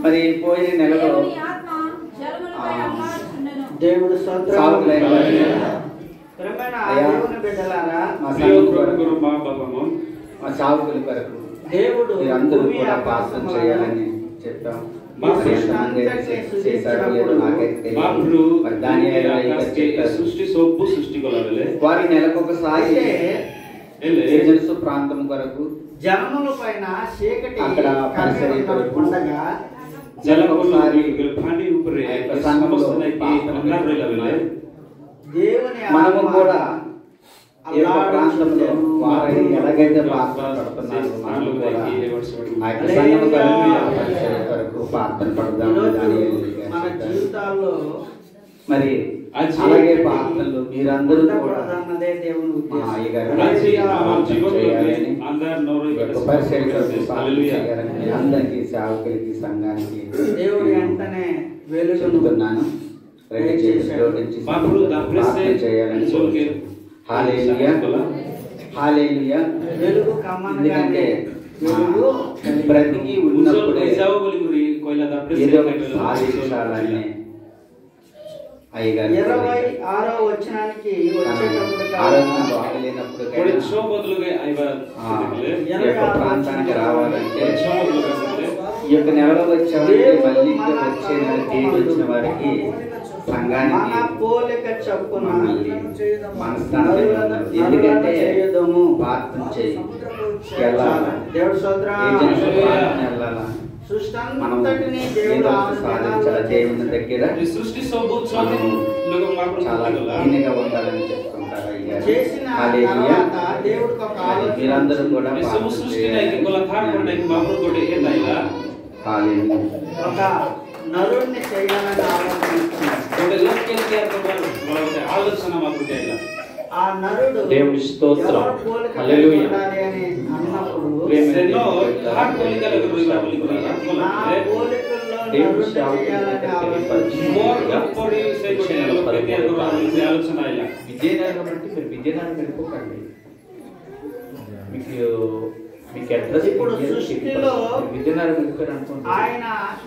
మరి పోయిన నెలలో దేవుడు సాగులైన బిడ్డలారా, మా సాగుకుల కొరకు దేవుడు మీరందరూ కూడా ప్రార్థన చేయాలని చెప్పాం. చేశారు లేదో నాకైతే తెలియదు. మరి దానియేలు అయితే చెప్పారు. వారి నెలకొకసారి ఏజెన్సు ప్రాంతం కొరకు జనముల పైన చీకటి అక్కడ పరిసరి కొరకు ఉండగా దేవుని మనము ఆత్మ కూడా ఈ యొక్క ప్రాంతంలో వారు ఎలాగైతే ప్రార్థన పడుతున్నారు మనము కూడా ఆ యొక్క సంఘము కొరకు, ఆ పరిసరి కొరకు ప్రార్థన పడదాము. మన జీవితాల్లో మరి అలాగే ప్రార్థనలు మీరందరూ కూడా అన్నదే దేవుని మా ఉద్దేశం. అయ్యగారు చేయాలని, ఈ యొక్క పరిసరి కొరకు ప్రార్థన చేయాలని మీ అందరికీ సేవకులకి సంఘానికి దేవుడు వెంటనే వెలుగును చెబుతున్నాను. రెండు చేతులు జోడించి ప్రార్థన చేయాలని హల్లెలూయా, హల్లెలూయా. వెలుగు ఎందుకంటే కమ్మనగానే వెలుగు బ్రతికి ఉన్నప్పుడే ఏదో ఒకటి సాధించాలని అయ్యగారు 26వ వచనానికి వచ్చేటప్పుడు ఆరోగ్యం బాగలేనప్పుడు ఈ యొక్క ప్రాంతానికి రావాలంటే ఈ యొక్క నెలలో వచ్చేవారికి మళ్ళీ వచ్చే నెల తేదీ వచ్చిన వారికి మన సంఘానికి పోలిక చొప్పున మనస్థానం ఎందుకంటే ప్రార్థన చేయి వెళ్ళాలా, దేవుడు స్తోత్రం. ఏజెన్సీ ప్రార్థన వెళ్ళాలా, సృష్టి మనం అంతటిని ఏదో దేవుడు ఒకటి సాధించాలి. దేవుని దగ్గర మనము చాలా దీనిగా ఉండాలని చెప్తుంటారు అయ్యా. చేసిన హల్లెలూయా. తర్వాత దేవుడికి ఒక ఆలోచన. మీరందరూ కూడా ప్రార్థన చేయాలి. హల్లెలూయా. ఒక నరుడిని చేయాలని ఆలోచన. ఆ నరుడు దేవుని స్తోత్రం. ఎవరి పోలిక హల్లెలూయా. ఉండాలి అని అన్నప్పుడు నా పోలికల్లో నరుడిని చేయాలని ఆలోచన. విజయనగరం అంటే మీరు విజయనగరం వెళ్ళిపోకండి. మీకు అడ్రస్ ఇప్పుడు సృష్టిలో విజయనగరం వెళ్ళిపోయారు అనుకోండి, ఆయన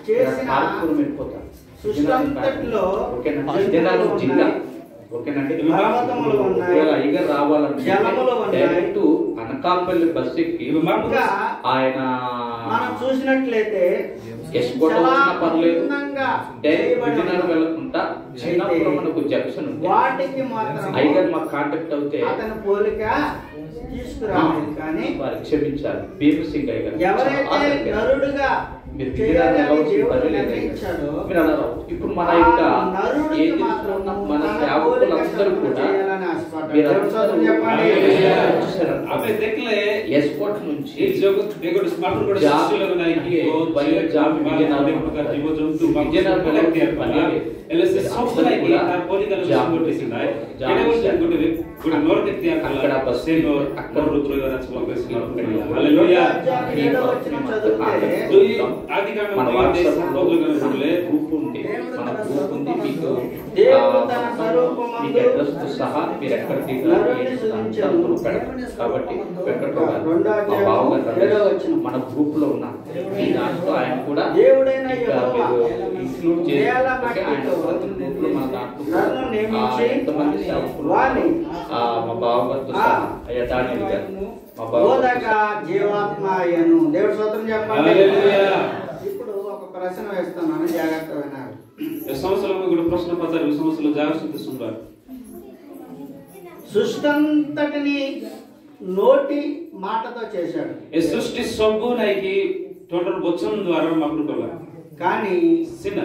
చేసిన కాల్పూరం వెళ్ళిపోతారు. సృష్టి అంతటిలో ఓకేనా? విజయనగరం జిల్లా ఓకేనండి. పర్వతములు ఉన్నాయి, ఒకవేళ అయ్యగారు రావాలంటే జలములు ఉన్నాయి. డైరెక్ట్ అనకాపల్లి బస్ ఎక్కి ఇంకా ఆయన మనం చూసినట్లయితే ఎస్కోట వచ్చినా పర్లేదు, అందంగా డైరెక్ట్ విజయనగరం వెళ్ళకుండా చిన్నప్పుడు మనకు జంక్షన్ ఉంది. వాటికి మాత్రం అయ్యగారు మాకు కాంటాక్ట్ అవుతే అతని పోలిక తీసుకురాలేదు. కానీ వారు క్షమించాలి. భీమసింగ్ అయ్యగారు ఎవరైతే నరుడుగా మీరు చేయాలని విజయనగరం దేవుడు పర్లేదు. నిర్ణయించాడో మీరు అన్నారు ఇప్పుడు మన యొక్క ఆ నరుడికి ఏది మాత్రం ఉన్న మన తన సేవకులందరూ పోలిక కూడా చేయాలని ఆశపడ్డాడు. మీరు దేవుడు స్తోత్రం చెప్పండి. ఎస్కోట్ నుంచి జాబ్ మన వాట్సాప్ గ్రూప్ ఉంది, మన గ్రూప్ ఉంది. మీకు మీకు అడ్రస్ తో సహా మీరు ఎక్కడ దిగాలి కాబట్టి వెంకటరావు గారు మా బావగారు మన గ్రూప్ లో ఉన్నారు. ఈ దాంట్లో ఆయన కూడా ఇంక్లూడ్ చేసి ఆయన ప్రతి గ్రూప్ లో మన దాంట్లో ఎంతమంది సేవకులు మా బావగారితో సహా అయ్యా డానియల్ గారు మా బోధక బావ జీవాత్మయను. దేవుడు స్తోత్రం చెప్పండి. ఇప్పుడు ఒక ప్రశ్న వేస్తున్నాను, జాగ్రత్త వినాలి. ప్రశ్న పత్రాలు సంవత్సరాలు జాగ్రత్త సుందర్ సృష్టి అంతటిని నోటి మాటతో చేశాడు. ଏ ସୃଷ୍ଟି ସବୁ ନାଇଁ କି టోటల్ బొచ్చం ద్వారా మాపురు కొలా కానీ సిన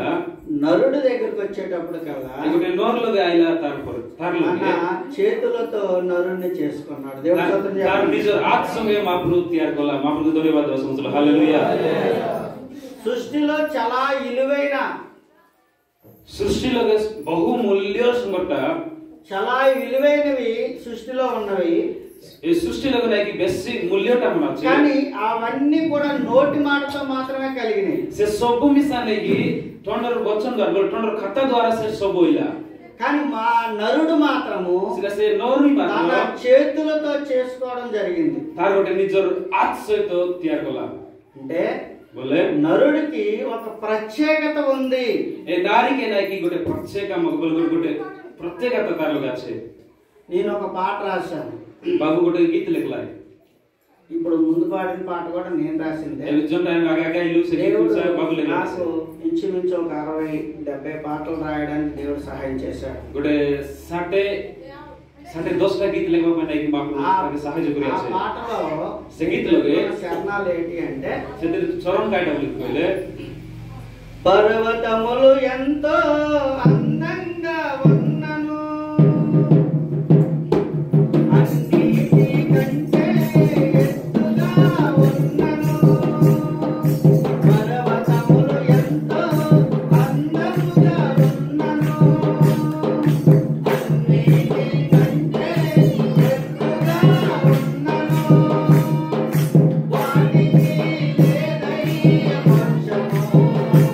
నరుడు దగ్గరికి వచ్చేటప్పుడు కల్లా ఇగుటే నోర్లుగా ఆయన తార్లు మన చేతులతో నరుణ్ణి చేసుకున్నాడు. దేవుని స్తోత్రం తార్ చెప్పండి. నిజ ఆత్సంగే మాపురు తయారు కొలా మాపురు ధన్యవాద వసంతులు హల్లెలూయా. సృష్టిలో చాలా విలువైన సృష్టిలో బహుమూల్య సంగట చాలా విలువైనవి సృష్టిలో ఉన్నవి. ఈ సృష్టిలో నాకి బెస్సి మూల్యట మనచి కానీ అవన్నీ కూడా నోటి మాటతో మాత్రమే కలిగినాయి. से सब मिसाने की टोंडर वचन गरगल टोंडर खाता द्वारा से सब होइला కానీ మా నరుడు మాత్రము से नोरी తన मात्र చేతులతో చేసుకోవడం జరిగింది. तार गोटे निजर हाथ सहित तयार कला అంటే बोले నరుడికి ఒక ప్రత్యేకత ఉంది. ए नारी के नाकी गोटे प्रत्येक मगबल गोटे प्रत्येकता तार लगा छे. నేను ఒక పాట రాశాను. बाबू गोटे गीत लिखला है ఇప్పుడు ముందు పాడిన పాట కూడా నేను రాసిందే. ए जोन टाइम आगे आगे इलु से गीत దేవుడు से बाबू लिखला నాకు ఇంచుమించు ఒక 60-70 పాటలు రాయడానికి దేవుడు సహాయం చేశాడు. गोटे 10 का गीत लिखवा में नाकी बाबू ताके सहाय ఆ करिया छे. పాటలో संगीत लोगे శరణాలు ఏంటి అంటే से चरण काटा लिख पहले పర్వతములు ఎంతో అందంగా ఉన్నను అన్నిటికంటే ఎత్తుగా ఉన్నను పర్వతములు ఎంతో అందంగా ఉన్నను అన్నిటికంటే ఎత్తుగా ఉన్నను వాటికి లేదయ్య మోక్షము నీ కొరకి ఉన్నది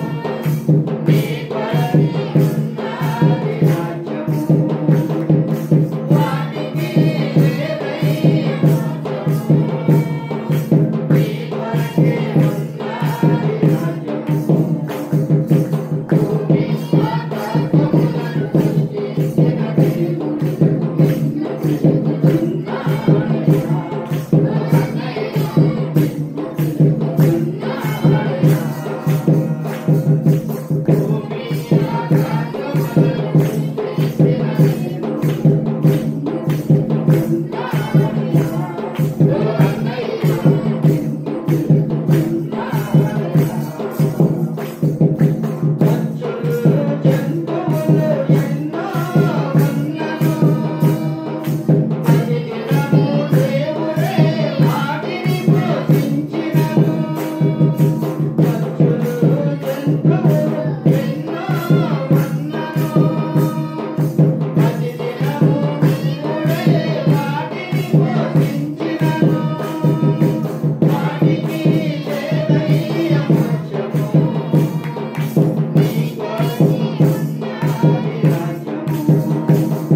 రాజ్యము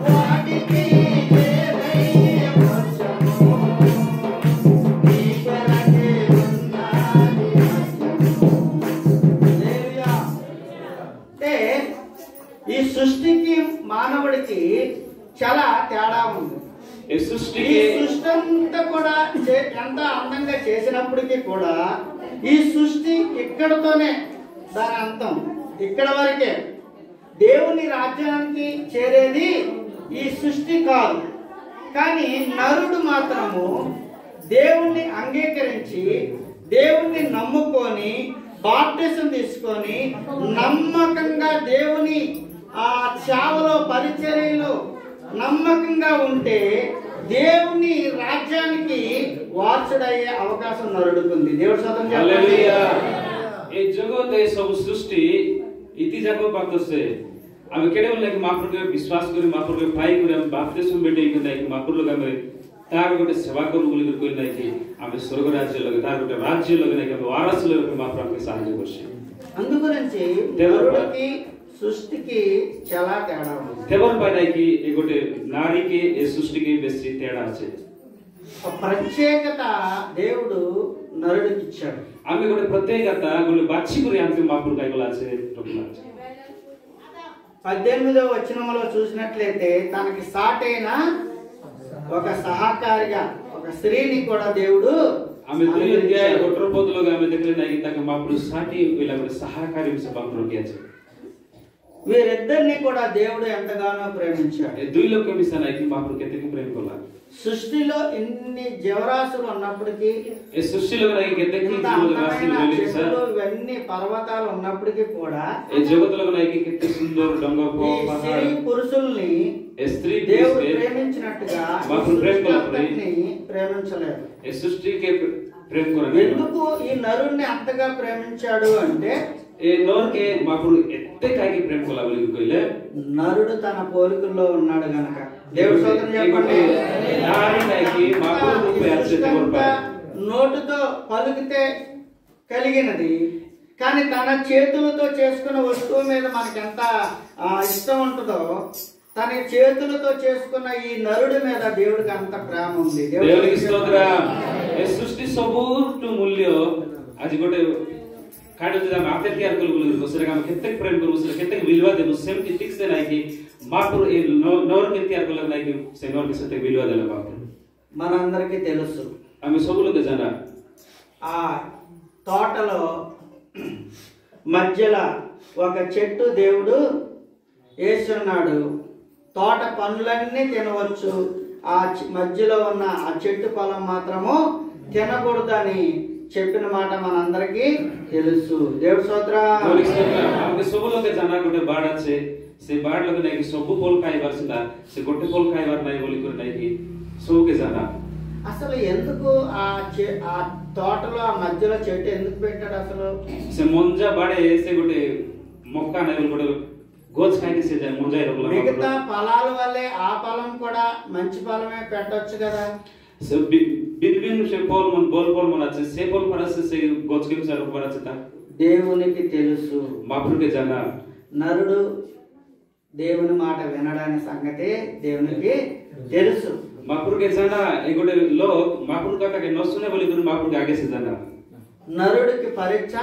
వాటికి లేదయ్య మోక్షము నీ కొరకి ఉన్నది రాజ్యము భూమి ఆకాశములను సృష్టించిన అంటే ఈ సృష్టికి మానవుడికి చాలా తేడా ఉంది. इस सृष्टि ఈ के సృష్టి అంతా కూడా ఎంత అందంగా చేసినప్పటికీ కూడా ఈ సృష్టి ఇక్కడతోనే దాని అంతం ఇక్కడ వరకే. దేవుని రాజ్యానికి చేరేది ఈ సృష్టి కాదు. కానీ నరుడు మాత్రము దేవుణ్ణి అంగీకరించి దేవుణ్ణి నమ్ముకొని బాప్టిజం తీసుకొని నమ్మకంగా దేవుని ఆ సేవలో పరిచర్యలో నమ్మకంగా ఉంటే దేవుని రాజ్యానికి వారసుడయ్యే అవకాశం నరుడుకుంది. దేవుడి స్తోత్రం చెప్పండి. हालेलुया. ए जगत ए सब सृष्टि इति जाको बात से आमे केडे बोले कि मापुर के विश्वास करी मापुर के पाई करी हम बाप्तिस्म बेटे कि नहीं कि मापुर लोग हमें तार गोटे सेवा करू बोली कोई नहीं कि आमे स्वर्ग राज्य लगे तार गोटे राज्य लगे नहीं कि वारस लगे कि मापुर हमके सहाय करछे. అందుగురించి నరుడికి సృష్టికి చాలా తేడా ఉంది. देवर पाई कि ए गोटे नारी के ए सृष्टि के बेसी तेड़ा छे. ఒక ప్రత్యేకత దేవుడు నరుడికి ఇచ్చాడు. आमे गोटे प्रत्येकता गोटे बाछि करी हमके मापुर काय गला छे टोकला छे. 18వ వచనంలో చూసినట్లయితే తనకి సాటైన ఒక సహకారిగా ఒక స్త్రీని కూడా దేవుడు आमे दुई अध्याय 18 पद लोग आमे देखले नाही कि ताके मापुर साटी वेला गोटे सहाकारी से मापुर किया छे. వీరిద్దరిని కూడా దేవుడు ఎంతగానో ప్రేమించాడు. ए दुई लोग के मिशन आई कि मापुर केते को प्रेम कला. సృష్టిలో ఎన్ని జీవరాశులు ఉన్నప్పటికీ ए सृष्टि लोग नहीं कहते कि ఇంత जीव राशि అందమైన बोले सर చెట్లు ఇవన్నీ పర్వతాలు ఉన్నప్పటికీ కూడా ए जगत लोग नहीं कि कितने सुंदर डंगा को ఈ స్త్రీ पहाड़ పురుషుల్ని ए स्त्री దేవుడు पुरुष के ప్రేమించినట్టుగా ఈ మాకు ప్రేమ సృష్టి కలపడి. అంతటిని ప్రేమించలేదు. ए सृष्टि के प्रेम को रखने ఎందుకు ఈ నరుణ్ణి అంతగా ప్రేమించాడు అంటే ए नौर के मापुर इतने काय के प्रेम को लावली कोइले నరుడు తన పోలికల్లో ఉన్నాడు గనక. దేవుడి స్తోత్రం చెప్పండి. नारी नहीं कि मापुर को प्यार से तोड़ पाए నోటితో పలుకితే కలిగినది, కానీ తన చేతులతో చేసుకున్న వస్తువు మీద మనకి ఎంత ఇష్టం ఉంటుందో తన చేతులతో చేసుకున్న ఈ నరుడి మీద దేవుడికి అంత ప్రేమ ఉంది. దేవునికి స్తోత్రం. ఏ సృష్టి ସବୁଠୁ ମୂଲ୍ୟ ଆଜି ଗୋଟେ କାଢ ଯଦି ଆମେ ଆପେ ତିଆରି କଲୁ ବୋଲି ସେଟା ଆମେ କେତେ ପ୍ରେମ କରୁ ସେଟା କେତେ ବିଲୁଆ ଦେବୁ ସେମିତି ଠିକ ସେ ନାହିଁ କି ମାପୁର ଏ ନର କେ ତିଆରି କଲା ନାହିଁ କି ସେ ନର କେ ସେତେ ବିଲୁଆ ଦେଲା ମାପୁର మనందరికీ తెలుసు. ଆମେ ସବୁ ଲୋକ ଜାଣା ఆ తోటలో మధ్యలో ఒక చెట్టు దేవుడు వేస్తున్నాడు. తోట పనులన్నీ తినవచ్చు, ఆ మధ్యలో ఉన్న ఆ చెట్టు పొలం మాత్రము తినకూడదని చెప్పిన మాట మనందరికీ తెలుసు. దేవుడి స్తోత్రం. దేవునికి స్తోత్రం. ଆମେ ସବୁ ଲୋକ ଜାଣା ଗୋଟେ ବାଡ ଅଛି ସେ ବାଡ ଲୋକ ନାହିଁ କି ସବୁ ଫଳ ଖାଇବାର ସେଟା ସେ ଗୋଟେ ଫଳ ଖାଇବାର ନାହିଁ ବୋଲି କରି ନାହିଁ କି ସବୁକେ ଜାଣା అసలు ఎందుకు ఆ తోటలో ఆ మధ్యలో చెట్టు ఎందుకు పెట్టాడు? అసలు ସେ ମଞ୍ଜା ବାଡେ ସେ ଗୋଟେ ମକା ନାହିଁ ବୋଲି ଗୋଟେ గోచ ଖାଇକି ସେ ଯାଏ ମଞ୍ଜା ରଖଲା మిగతా ఫలాల వల్లే ఆ ఫలం కూడా మంచి ఫలమే పెట్టొచ్చు కదా. ସେ ବିଭିନ୍ନ ସେ ଫଳ ମନ ବଲ ଫଳ ମନ ଅଛି ସେ ଫଳ ପରା ସେ గోచ କେ ବିଚାର ରଖବାର ଅଛି ତା దేవునికి తెలుసు. మాపురుకే జానా నరుడు దేవుని మాట వినడాని సంగతి దేవునికి తెలుసు. మాపురుకే జానా ఏ ଗୋଟେ लोग మాపురు କଥା କେ ନ सुने ବୋଲି గురు మాపురుకే आगे से जाना నరుడికి పరీక్ష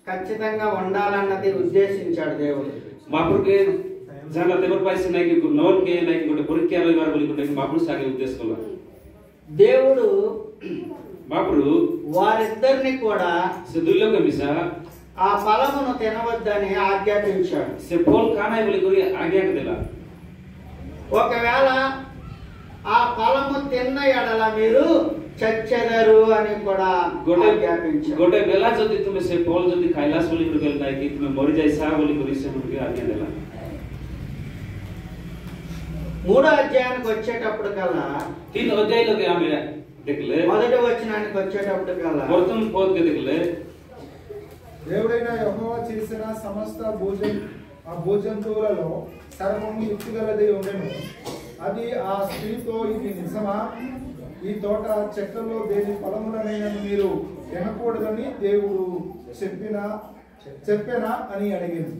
ఖచ్చితంగా ఉండాలన్నది ఉద్దేశించాడు దేవుడు. మాపురుకే జానా తెవర్ పైసే नाही कि नौर के नहीं कि ଗୋଟେ ପରୀକ୍ଷା ରହିବାର ବୋଲି ଗୋଟେ మాపురు సాగే ఉద్దేశ కଲା దేవుడు మాపురు వారిద్దరిని కూడా ସେ ଦୁଇ ଲୋକ ମିଶା ఆ ఫలమును తినవద్దని ఆజ్ఞాపించాడు. ସେ ଫଳ ଖାନା ବୋଲି କରି आज्ञा ଦେଲା. ఒకవేళ ఆ ఫలము తిన్న ఎడల మీరు చచ్చెదరు అని కూడా ఆజ్ఞాపించాడు. ଗୋଟେ ବେଲା ଯଦି ତୁମେ ସେ ଫଳ ଯଦି ଖାଇଲାସ ବୋଲି କରି କହିଲ ନାହିଁ କି ତୁମେ ମରି ଯାଇସା ବୋଲି କରି ସେ ଗୋଟେ आज्ञा ଦେଲା. మూడో అధ్యాయానికి వచ్చేటప్పుడు కల్లా 3 अध्याय लोग ଆମେ देखले మొదటి వచనానికి వచ్చేటప్పుడు కల్లా प्रथम पद के देखले దేవుడైన యెహోవా చేసిన సమస్త భూజంతువులలో సర్వము యుక్తిగలదై ఉండెను. అది ఆ స్త్రీతో ఇది నిజమా? ఈ తోట చెట్లలో దేని ఫలములనైనా మీరు తినకూడదని దేవుడు చెప్పేనా అని అడిగింది.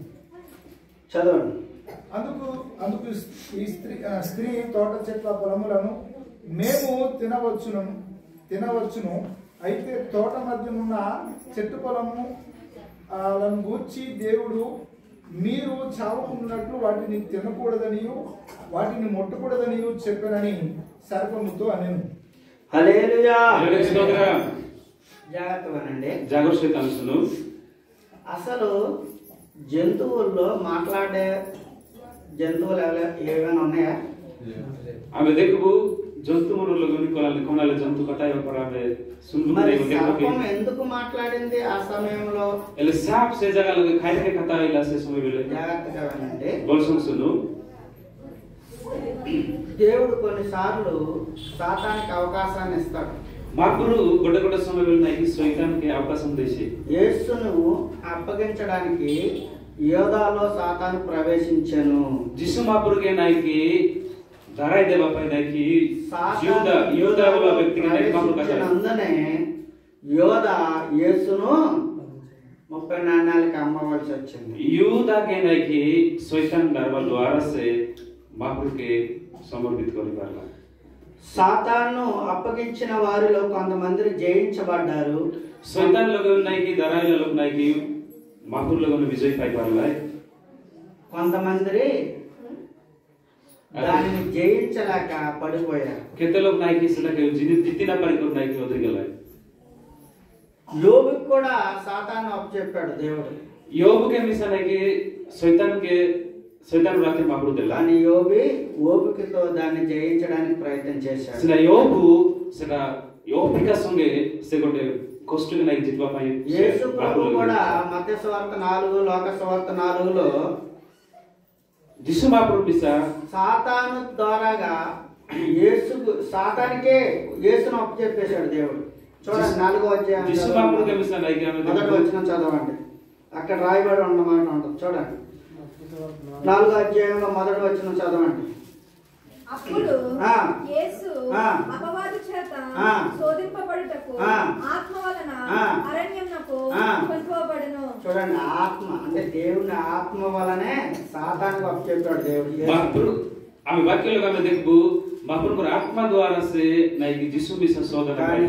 చదవండి. అందుకు ఈ స్త్రీ తోట చెట్ల ఫలములను మేము తినవచ్చును. అయితే తోట మధ్యనున్న చెట్టు పొలము లను గూర్చి దేవుడు మీరు చావకున్నట్లు వాటిని తినకూడదనియు వాటిని ముట్టకూడదనియు చెప్పనని సర్పముతో అనెను. హల్లెలూయా. జాగ్రత్తగానండి. జాగ్రత్త అనుసును. అసలు జంతువుల్లో మాట్లాడే జంతువులు ఏమైనా ఉన్నాయా? ఆమె देखबू జంతు మనలోని కొనాలి జంతు కథాయ पर ఆమె మరి సర్పం ఎందుకు మాట్లాడింది ఆ సమయంలో? ఎల సాప్ సే జగह लगे खाए के कथा इला से समय मिले. జాగ్రత్తగా వినండి. బోల్సం సును. దేవుడు కొన్నిసార్లు సాతానికి అవకాశాన్ని ఇస్తాడు. మాపురు గొడ్డ సమయంలో నాకి శైతానికి అవకాశం దేశి యేసును అప్పగించడానికి యోధాలో సాతాను ప్రవేశించెను. जिसु मापुर के नाकी धराई देवा पै नाकी యోధా वाला व्यक्ति के नाकी मापुर का నందనే యోధ యేసును 30 నాణాలకు అమ్మవలసి వచ్చింది. యూదా के नाकी शैतान दरबार द्वारा से मापुर के समर्पित कर पारला. సాతాను అప్పగించిన వారిలో కొంతమంది జయించబడ్డారు. शैतान लोग नाकी धराई लोग नाकी मापुर लोग ने विजय पाई पारला. కొంతమంది దానిని జయించలేక పడిపోయారు. केते लोग नाकी सदा के जितना परिकर नाकी उधर गला. యోబుకు కూడా సాతాను అప్పచెప్పాడు దేవుడు. యోబు के मिशन है कि शैतान के शैतान रात्री मापुर देला కానీ యోబు ఓపికతో దాన్ని జయించడానికి ప్రయత్నం చేశాడు. सेना योबु सेना योबिका संगे से गोटे कष्ट के नहीं जितवा पाए యేసు ప్రభు కూడా మత్తయి సువార్త 4 లోక సువార్త 4లో जिसु मापुर बिसा సాతాను ద్వారాగా యేసుకు సాతానికే యేసును అప్పచెప్పేశాడు దేవుడు. చూడండి 4వ అధ్యాయం जिसु मापुर के बिसा नहीं क्या మొదటి వచనం చదవండి. అక్కడ రాయబడి ఉన్నమాట ఉంటుంది చూడండి. 4వ అధ్యాయంలో మొదటి వచనం చదవండి. అప్పుడు ఆ. యేసు ఆ. అపవాది చేత ఆ. శోధింపబడుటకు ఆ. ఆత్మ వలన ఆ. అరణ్యమునకు ఆ. కొనుక్కోబడును. చూడండి ఆత్మ అంటే దేవుని ఆత్మ వలనే సాతానికి అప్పచెప్పాడు దేవుడు. मापुर आम्ही वाक्य लोग आम्ही देखबू मापुर को आत्मा द्वारा से नहीं कि जिसु बिसा शोधन కానీ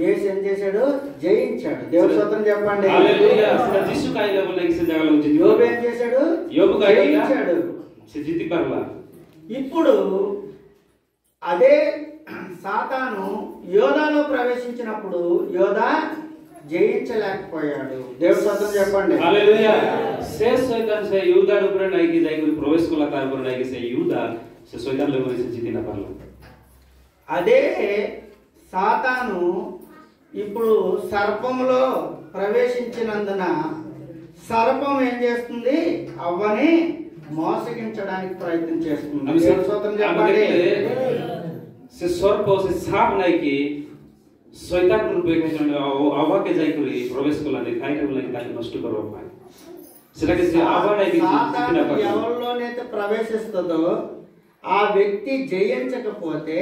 యేసు ఏం చేశాడు? జయించాడు. దేవుడి స్తోత్రం చెప్పండి. हालेलुया सेना जिसु का लेवल नहीं से जगह लोग యోబు ఏం చేశాడు? యోబు का జయించాడు. से जीती परला ఇప్పుడు అదే సాతాను యోధాలో ప్రవేశించినప్పుడు యోధా జయించలేకపోయాడు. దేవుడి స్తోత్రం చెప్పండి. हालेलुया से शैतान से युद्ध ऊपर नहीं कि जाई कोई प्रवेश को लगा पर नहीं कि से युद्ध से शैतान लोग से जीती ना परला అదే సాతాను ఇప్పుడు సర్పములో ప్రవేశించినందున సర్పం ఏం చేస్తుంది? అవ్వని మోసగించడానికి ప్రయత్నం చేస్తుంది. हम దేవుడి స్తోత్రం చెప్పండి. से सर्प से सांप नहीं कि शैतान रूप में कहते आवा के जाई कोई प्रवेश को लाने खाई के लाने ताकि नष्ट करो पाए सेटा के से आवा नहीं कि जीती సాతాను ना परला ఎవరిలోనైతే ప్రవేశిస్తుందో ఆ వ్యక్తి జయించకపోతే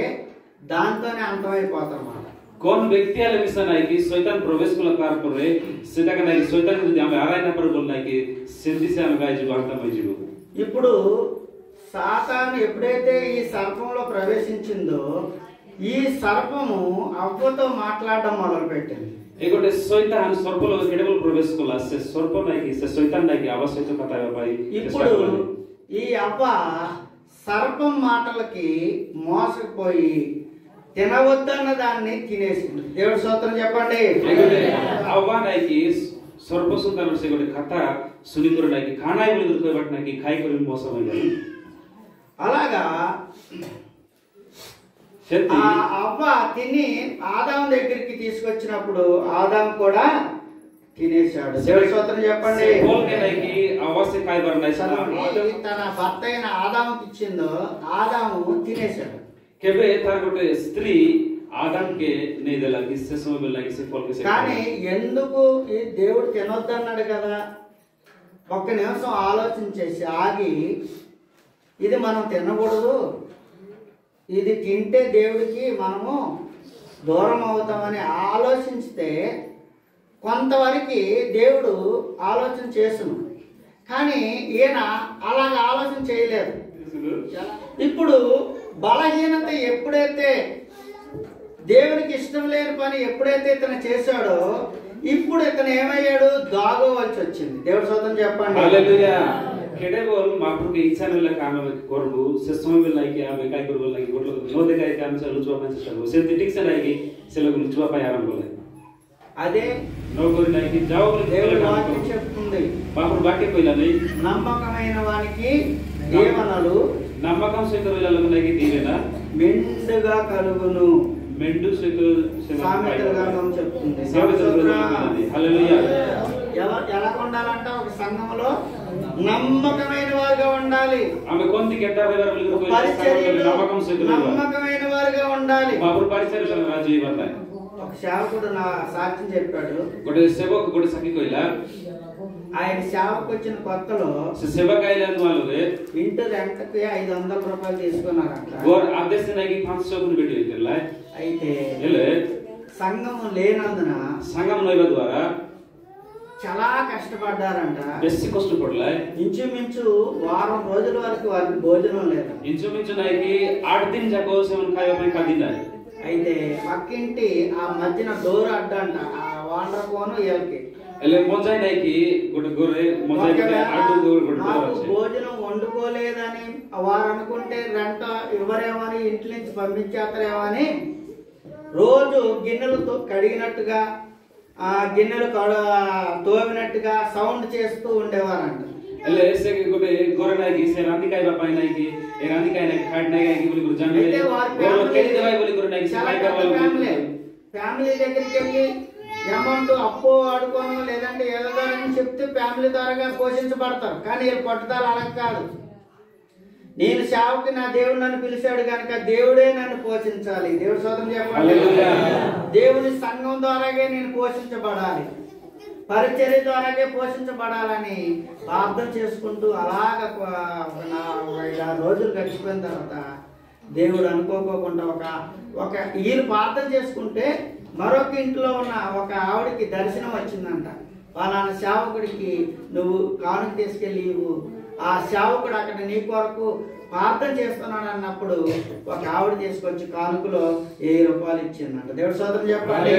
దాంతోనే అంతమైపోతారన్నమాట. कौन व्यक्ति आले मिशन है कि शैतान प्रवेश को लगा पर रे सेटा का नहीं शैतान यदि हमें आराय ना पर बोलना है कि सिद्धि से हम गाय जीव अंत में जीव ఇప్పుడు సాతాను ఎప్పుడైతే ఈ సర్పంలో ప్రవేశించిందో ఈ సర్పము అవ్వతో మాట్లాడడం మొదలుపెట్టింది. एक गोटे शैतान सर्प लोग केवल प्रवेश को ला से सर्प नहीं कि से शैतान नहीं कि आवश्यक तो कथा है भाई ఇప్పుడు ఈ అవ్వ సర్పం మాటలకి మోసపోయి తినవద్దన్న దాన్ని తినేసింది. దేవుడి స్తోత్రం చెప్పండి. आवा नहीं कि सर्प सुंदर से गोटे कथा सुनी कर नहीं कि खाना ही बोले कोई बात नहीं कि खाई कर मौसम है అలాగా ఆ అవ్వ తిని ఆదాము దగ్గరికి తీసుకొచ్చినప్పుడు ఆదాము కూడా తినేశాడు. దేవుడి స్తోత్రం చెప్పండి. बोल के नहीं कि आवाज से खाई बार नहीं ఏది తన భర్త అయిన ఆదాముకి ఇచ్చిందో ఆదాము తినేశాడు. केबे तार गोटे स्त्री आदम के नहीं देला कि से समय मिलना कि से फल के से కానీ ఎందుకు ఈ దేవుడు తినొద్దన్నాడు కదా? ఒక్క నిమిషం ఆలోచించేసి ఆగి ఇది మనం తినకూడదు, ఇది తింటే దేవుడికి మనము దూరం అవుతామని ఆలోచిస్తే కొంతవరకు దేవుడు ఆలోచన చేసును. కానీ ఈయన అలాగ ఆలోచన చేయలేదు. ఇప్పుడు బలహీనత ఎప్పుడైతే దేవునికి ఇష్టం లేని పని ఎప్పుడైతే ఇతను చేశాడో ఇప్పుడు ఇతను ఏమయ్యాడు? దాగోవలసి వచ్చింది. దేవుడి స్తోత్రం చెప్పండి. हालेलुया केडे बोल मापुर के इच्छा मिलला काम में करबू से समय मिलला कि आबे काय करबो लागी गोटलो नो देखाय काम से लुचवा में चेष्टा करू से ठीक से नहीं कि से लोग लुचवा पाए आराम बोले అదే नो कोरी नहीं कि जाओ बोले దేవుడి వాక్యం చెప్తుంది. मापुर बाटे कोइला नहीं నమ్మకమైన వానికి దీవెనలు नమ్మకం से कोइला लोग नहीं कि दीवेना మెండుగా కలుగును. मेंडू से సామెతల గ్రంథం చెప్తుంది. हालेलुया ఎలా ఉండాలంట? ఒక సంఘంలో నమ్మకమైన వారుగా ఉండాలి. ఆమె కొంది గెట్టారేవర్ బిలుగు కోయి పరిచర్యలో నమ్మకం से నమ్మకమైన వారుగా ఉండాలి. मापुर परिचर्य राजी बताए ఒక సేవకుడు నా సాక్ష్యం చెప్పాడు. गोटे सेवक गोटे सखी कोइला ఆయన సేవకు వచ్చిన కొత్తలో से सेवक आइला वालोगे ఇంటి రెంట్కి 500 రూపాయలు తీసుకున్నారంట. गोर आदेश नहीं कि 500 रुपए बेटी करला అయితే हेले సంఘము లేనందున संगम नैव द्वारा చాలా కష్టపడ్డారంట. बेसी कष्ट पड़ला ఇంచుమించు వారం రోజుల వరకు వారికి భోజనం లేదు. इंचुमिंचु नहीं कि 8 दिन जाको सेवन खाए में का दिन है అయితే పక్కింటి ఆ మధ్యన డోర్ అడ్డంట ఆ వాండర్ కోను వీళ్ళకి हेले मोजाई नहीं कि गोटे गोरे मोजाई के आडू गोटे నాకు गोटे భోజనం వండుకోలేదని వారు అనుకుంటే రెంట ఇవ్వరేమో అని ఇంటి నుంచి పంపించేస్తారేమో అని రోజు గిన్నెలతో కడిగినట్టుగా ఆ గిన్నెలు తోమినట్టుగా సౌండ్ చేస్తూ ఉండేవారంట. એટલે એસે કે ગોટે ગોરે નાઈ કે સે રાંધી કાઈ બાપા નાઈ કે એ રાંધી કાઈ નાઈ ખાટ નાઈ કાઈ બોલી ગુરુ જામે ગોરો કેલી દેવાય બોલી గురు నాయి సహాయ కావాలి ఫ్యామిలీ దగ్గరికి వెళ్ళి అమౌంట్ అప్పు ఆడుకోను లేదంటే ఏదో అని చెప్తే ఫ్యామిలీ ద్వారా పోషించబడతారు. కానీ వీళ్ళు పట్టుదల అలా కాదు. నేను సేవకి నా దేవుడు నన్ను పిలిచాడు కనుక దేవుడే నన్ను పోషించాలి. దేవుడు సోదరం చెప్పండి. దేవుని సంఘం ద్వారాగే నేను పోషించబడాలి, పరిచర్య ద్వారాగే పోషించబడాలని ప్రార్థన చేసుకుంటూ అలాగ 5-6 రోజులు గడిచిపోయిన తర్వాత దేవుడు అనుకోకుండా ఒక ఈయన ప్రార్థన చేసుకుంటే మరొక ఇంట్లో ఉన్న ఒక ఆవిడకి దర్శనం వచ్చిందంట. పలానా సేవకుడికి నువ్వు కానుక తీసుకెళ్ళి ఇవ్వు, ఆ సేవకుడు అక్కడ నీ కొరకు ప్రార్థన చేస్తున్నాడు అన్నప్పుడు ఒక ఆవిడ తీసుకొచ్చి కానుకలో 1000 రూపాయలు ఇచ్చిందంట. దేవుడు సోదరం చెప్పండి.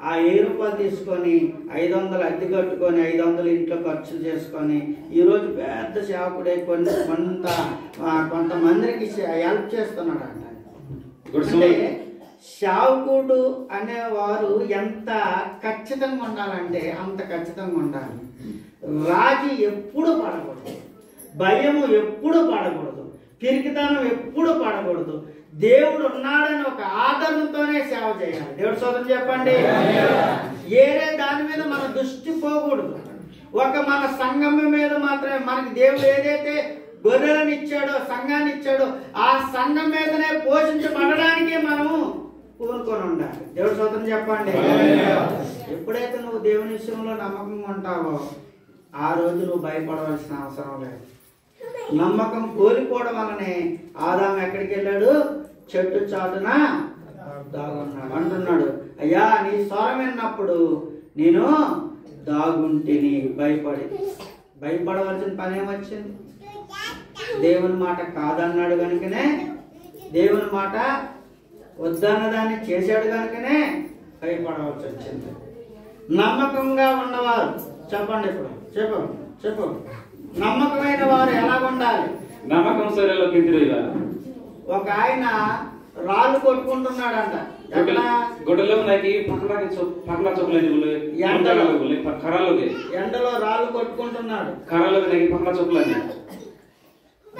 ఆ 1000 రూపాయలు తీసుకొని 500 అద్దె కట్టుకొని 500 ఇంట్లో ఖర్చులు చేసుకొని ఈరోజు పెద్ద సేవకుడే కొంతమందికి హెల్ప్ చేస్తున్నాడు అంట. అంటే సేవకుడు అనేవారు ఎంత ఖచ్చితంగా ఉండాలంటే అంత ఖచ్చితంగా ఉండాలి. రాజీ ఎప్పుడు పడకూడదు, భయము ఎప్పుడు పడకూడదు, పిరికితనం ఎప్పుడు పడకూడదు. దేవుడు ఉన్నాడని ఒక ఆదరణతోనే సేవ చేయాలి. దేవుడు సోదరం చెప్పండి. ఏరే దాని మీద మన దృష్టి పోకూడదు. మన సంఘం మీద మాత్రమే మనకి దేవుడు ఏదైతే గొర్రెలను ఇచ్చాడో, సంఘాన్ని ఇచ్చాడో ఆ సంఘం మీదనే పోషించబడడానికి మనము కోరుకొని ఉండాలి. దేవుడు సోదరం చెప్పండి. ఎప్పుడైతే నువ్వు దేవుని విషయంలో నమ్మకంగా ఉంటావో ఆ రోజు నువ్వు భయపడవలసిన అవసరం లేదు. నమ్మకం కోల్పోవడం వల్లనే ఆదాము ఎక్కడికి వెళ్ళాడు? చెట్టు చాటున దాగున్నాడు. అంటున్నాడు, అయ్యా నీ స్వరం విన్నప్పుడు నేను దాగుంటిని భయపడవలసిన పని ఏమొచ్చింది? దేవుని మాట కాదన్నాడు కనుకనే, దేవుని మాట వద్దన్న దాన్ని చేశాడు కనుకనే భయపడవలసి వచ్చింది. నమ్మకంగా ఉన్నవారు చెప్పండి. ఇప్పుడు చెప్పు నమ్మకమైన వారు ఎలా ఉండాలి? నమ్మకం సరేలో కిందిరిగా ఒక ఆయన రాళ్ళు కొట్టుకుంటున్నాడంట. గొడ్డలో నాకి పక్కన చొప్పులని ఎండలో రాళ్ళు కొట్టుకుంటున్నాడు. ఖరాలో నాకి పక్కన చొప్పులని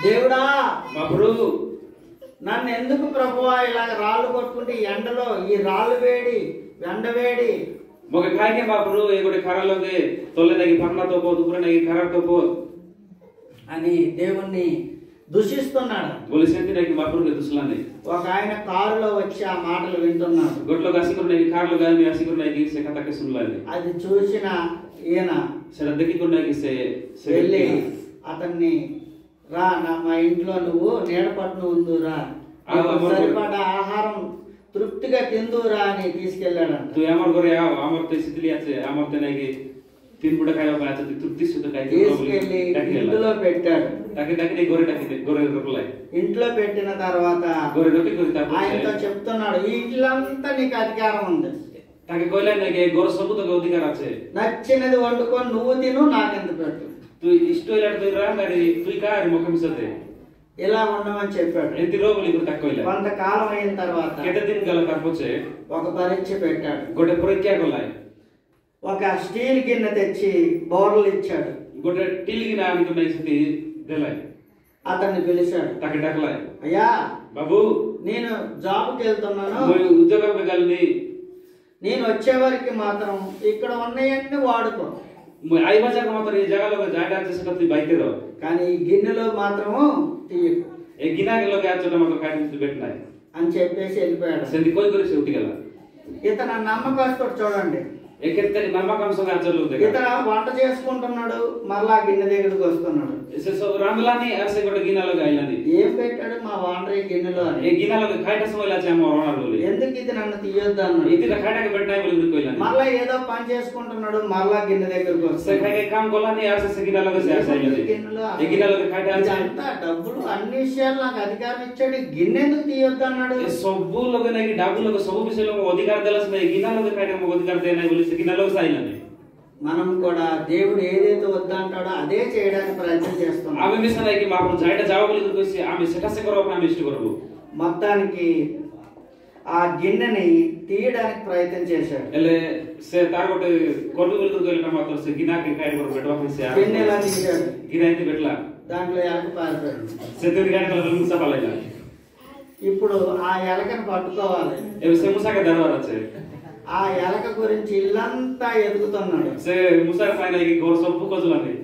దేవుడా అప్పుడు నన్ను ఎందుకు ప్రభువా ఇలాగ రాళ్ళు కొట్టుకుంటే ఎండలో ఈ రాళ్ళు వేడి ఎండ వేడి మొగ కాయకే బాపురు ఏ గొడే ఖరాలోకి తొల్లెదాగి పక్కనతో పో దుపురనాగి ఖరాతో పో అని దేవుణ్ణి దూషిస్తున్నాడు. బోలిసేంటినాకి బాపురుకి దుసలాని ఒక ఆయన కారులో వచ్చి ఆ మాటలు వింటున్నాడు. గొట్లో కాసికున్నాయి కారులో గాని ఆసికున్నాయి సెకతక సునలాని అది చూసిన ఈయన శ్రద్ధకికున్నాయి వెళ్ళి అతన్ని రా మా ఇంట్లో నువ్వు నీడపట్టును ఉందురా, సరిపడా ఆహారం తృప్తిగా తిందురా అని తీసుకెళ్ళాడంట. తు ఏమర్ గొరే ఆమర్తే సిద్లి আছে ఆమర్తే నాకి తిన్బుడ కాయ బాచ తృప్తి సుత కాయ తీసుకెళ్ళి ఇంట్లో పెట్టాడు. టకి గొర్రె రొక్కలై ఇంట్లో పెట్టిన తర్వాత ఆయనతో చెప్తున్నాడు, ఈ ఇల్లంతా నీకు అధికారం ఉంది. టకి కోయిలా నాకి గొర్రె సబుత అధికారం আছে. నచ్చినది వండుకొని నువ్వు తిను, నాకెంత పెట్టు. తు ఇష్టం ఇలాడుతురా మరి తుయికా అని ముఖం సదే ఇలా ఉండమని చెప్పాడు. ఎంత రోజులు ఇప్పుడు తక్కువ కొంతకాలం అయిన తర్వాత ఒక పరీక్ష పెట్టాడు. గొడ్డ పరీక్ష ఒక స్టీల్ గిన్నె తెచ్చి బోర్లు ఇచ్చాడు. గొడ్డ స్టీల్ గిన్నె అతన్ని పిలిచాడు. అయ్యా బాబు నేను జాబ్కి వెళ్తున్నాను, ఉద్యోగం నేను వచ్చే వరకు మాత్రం ఇక్కడ ఉన్నాయన్నీ వాడుకో. మాత్రం ఈ జగలో బయట కానీ ఈ గిన్నెలో మాత్రము తీయకు, ఏ గిన్నెలో మాత్రం పెట్టినాయి అని చెప్పేసి వెళ్ళిపోయాడు. ఇతను నమ్మకస్తుడు చూడండి. ఇతను వంట చేసుకుంటున్నాడు, మరలా గిన్నె దగ్గరకు వస్తున్నాడు. ఏం పెట్టాడు మా వాండ్రీ గిన్నెలో? ఎందుకు ఇది నన్ను తీయొద్దు అన్నాడు. మరలా ఏదో పని చేసుకుంటున్నాడు, మరలా గిన్నె దగ్గరకు వస్తాడు. అంతా డబ్బులు అన్ని విషయాలు నాకు అధికారం ఇచ్చాడు, గిన్నె ఎందుకు తీయొద్దు అన్నాడు. మనం కూడా దేవుడు ఏదైతే వద్దంటాడో అదే చేయడానికి ప్రయత్నం చేస్తున్నాం. మొత్తానికి ఆ గిన్నెని తీయడానికి ప్రయత్నం చేశాడు. से तार गोटे कोल्बी बोल कर गेलटा मात्र से गिना के काय कर बेटवा से आ గిన్నెలా తీశాడు गिना इते बेटला దాంట్లో ఎలక పారిపోయాడు. से तेरी गाने कलर मुसा पालेला ఇప్పుడు ఆ ఎలకను పట్టుకోవాలి. ए से मुसा के दरबार আছে ఆ ఎలక గురించి ఇల్లంతా ఎదుగుతున్నాడు. से मुसा फाइनल की गोर सब कोजलाने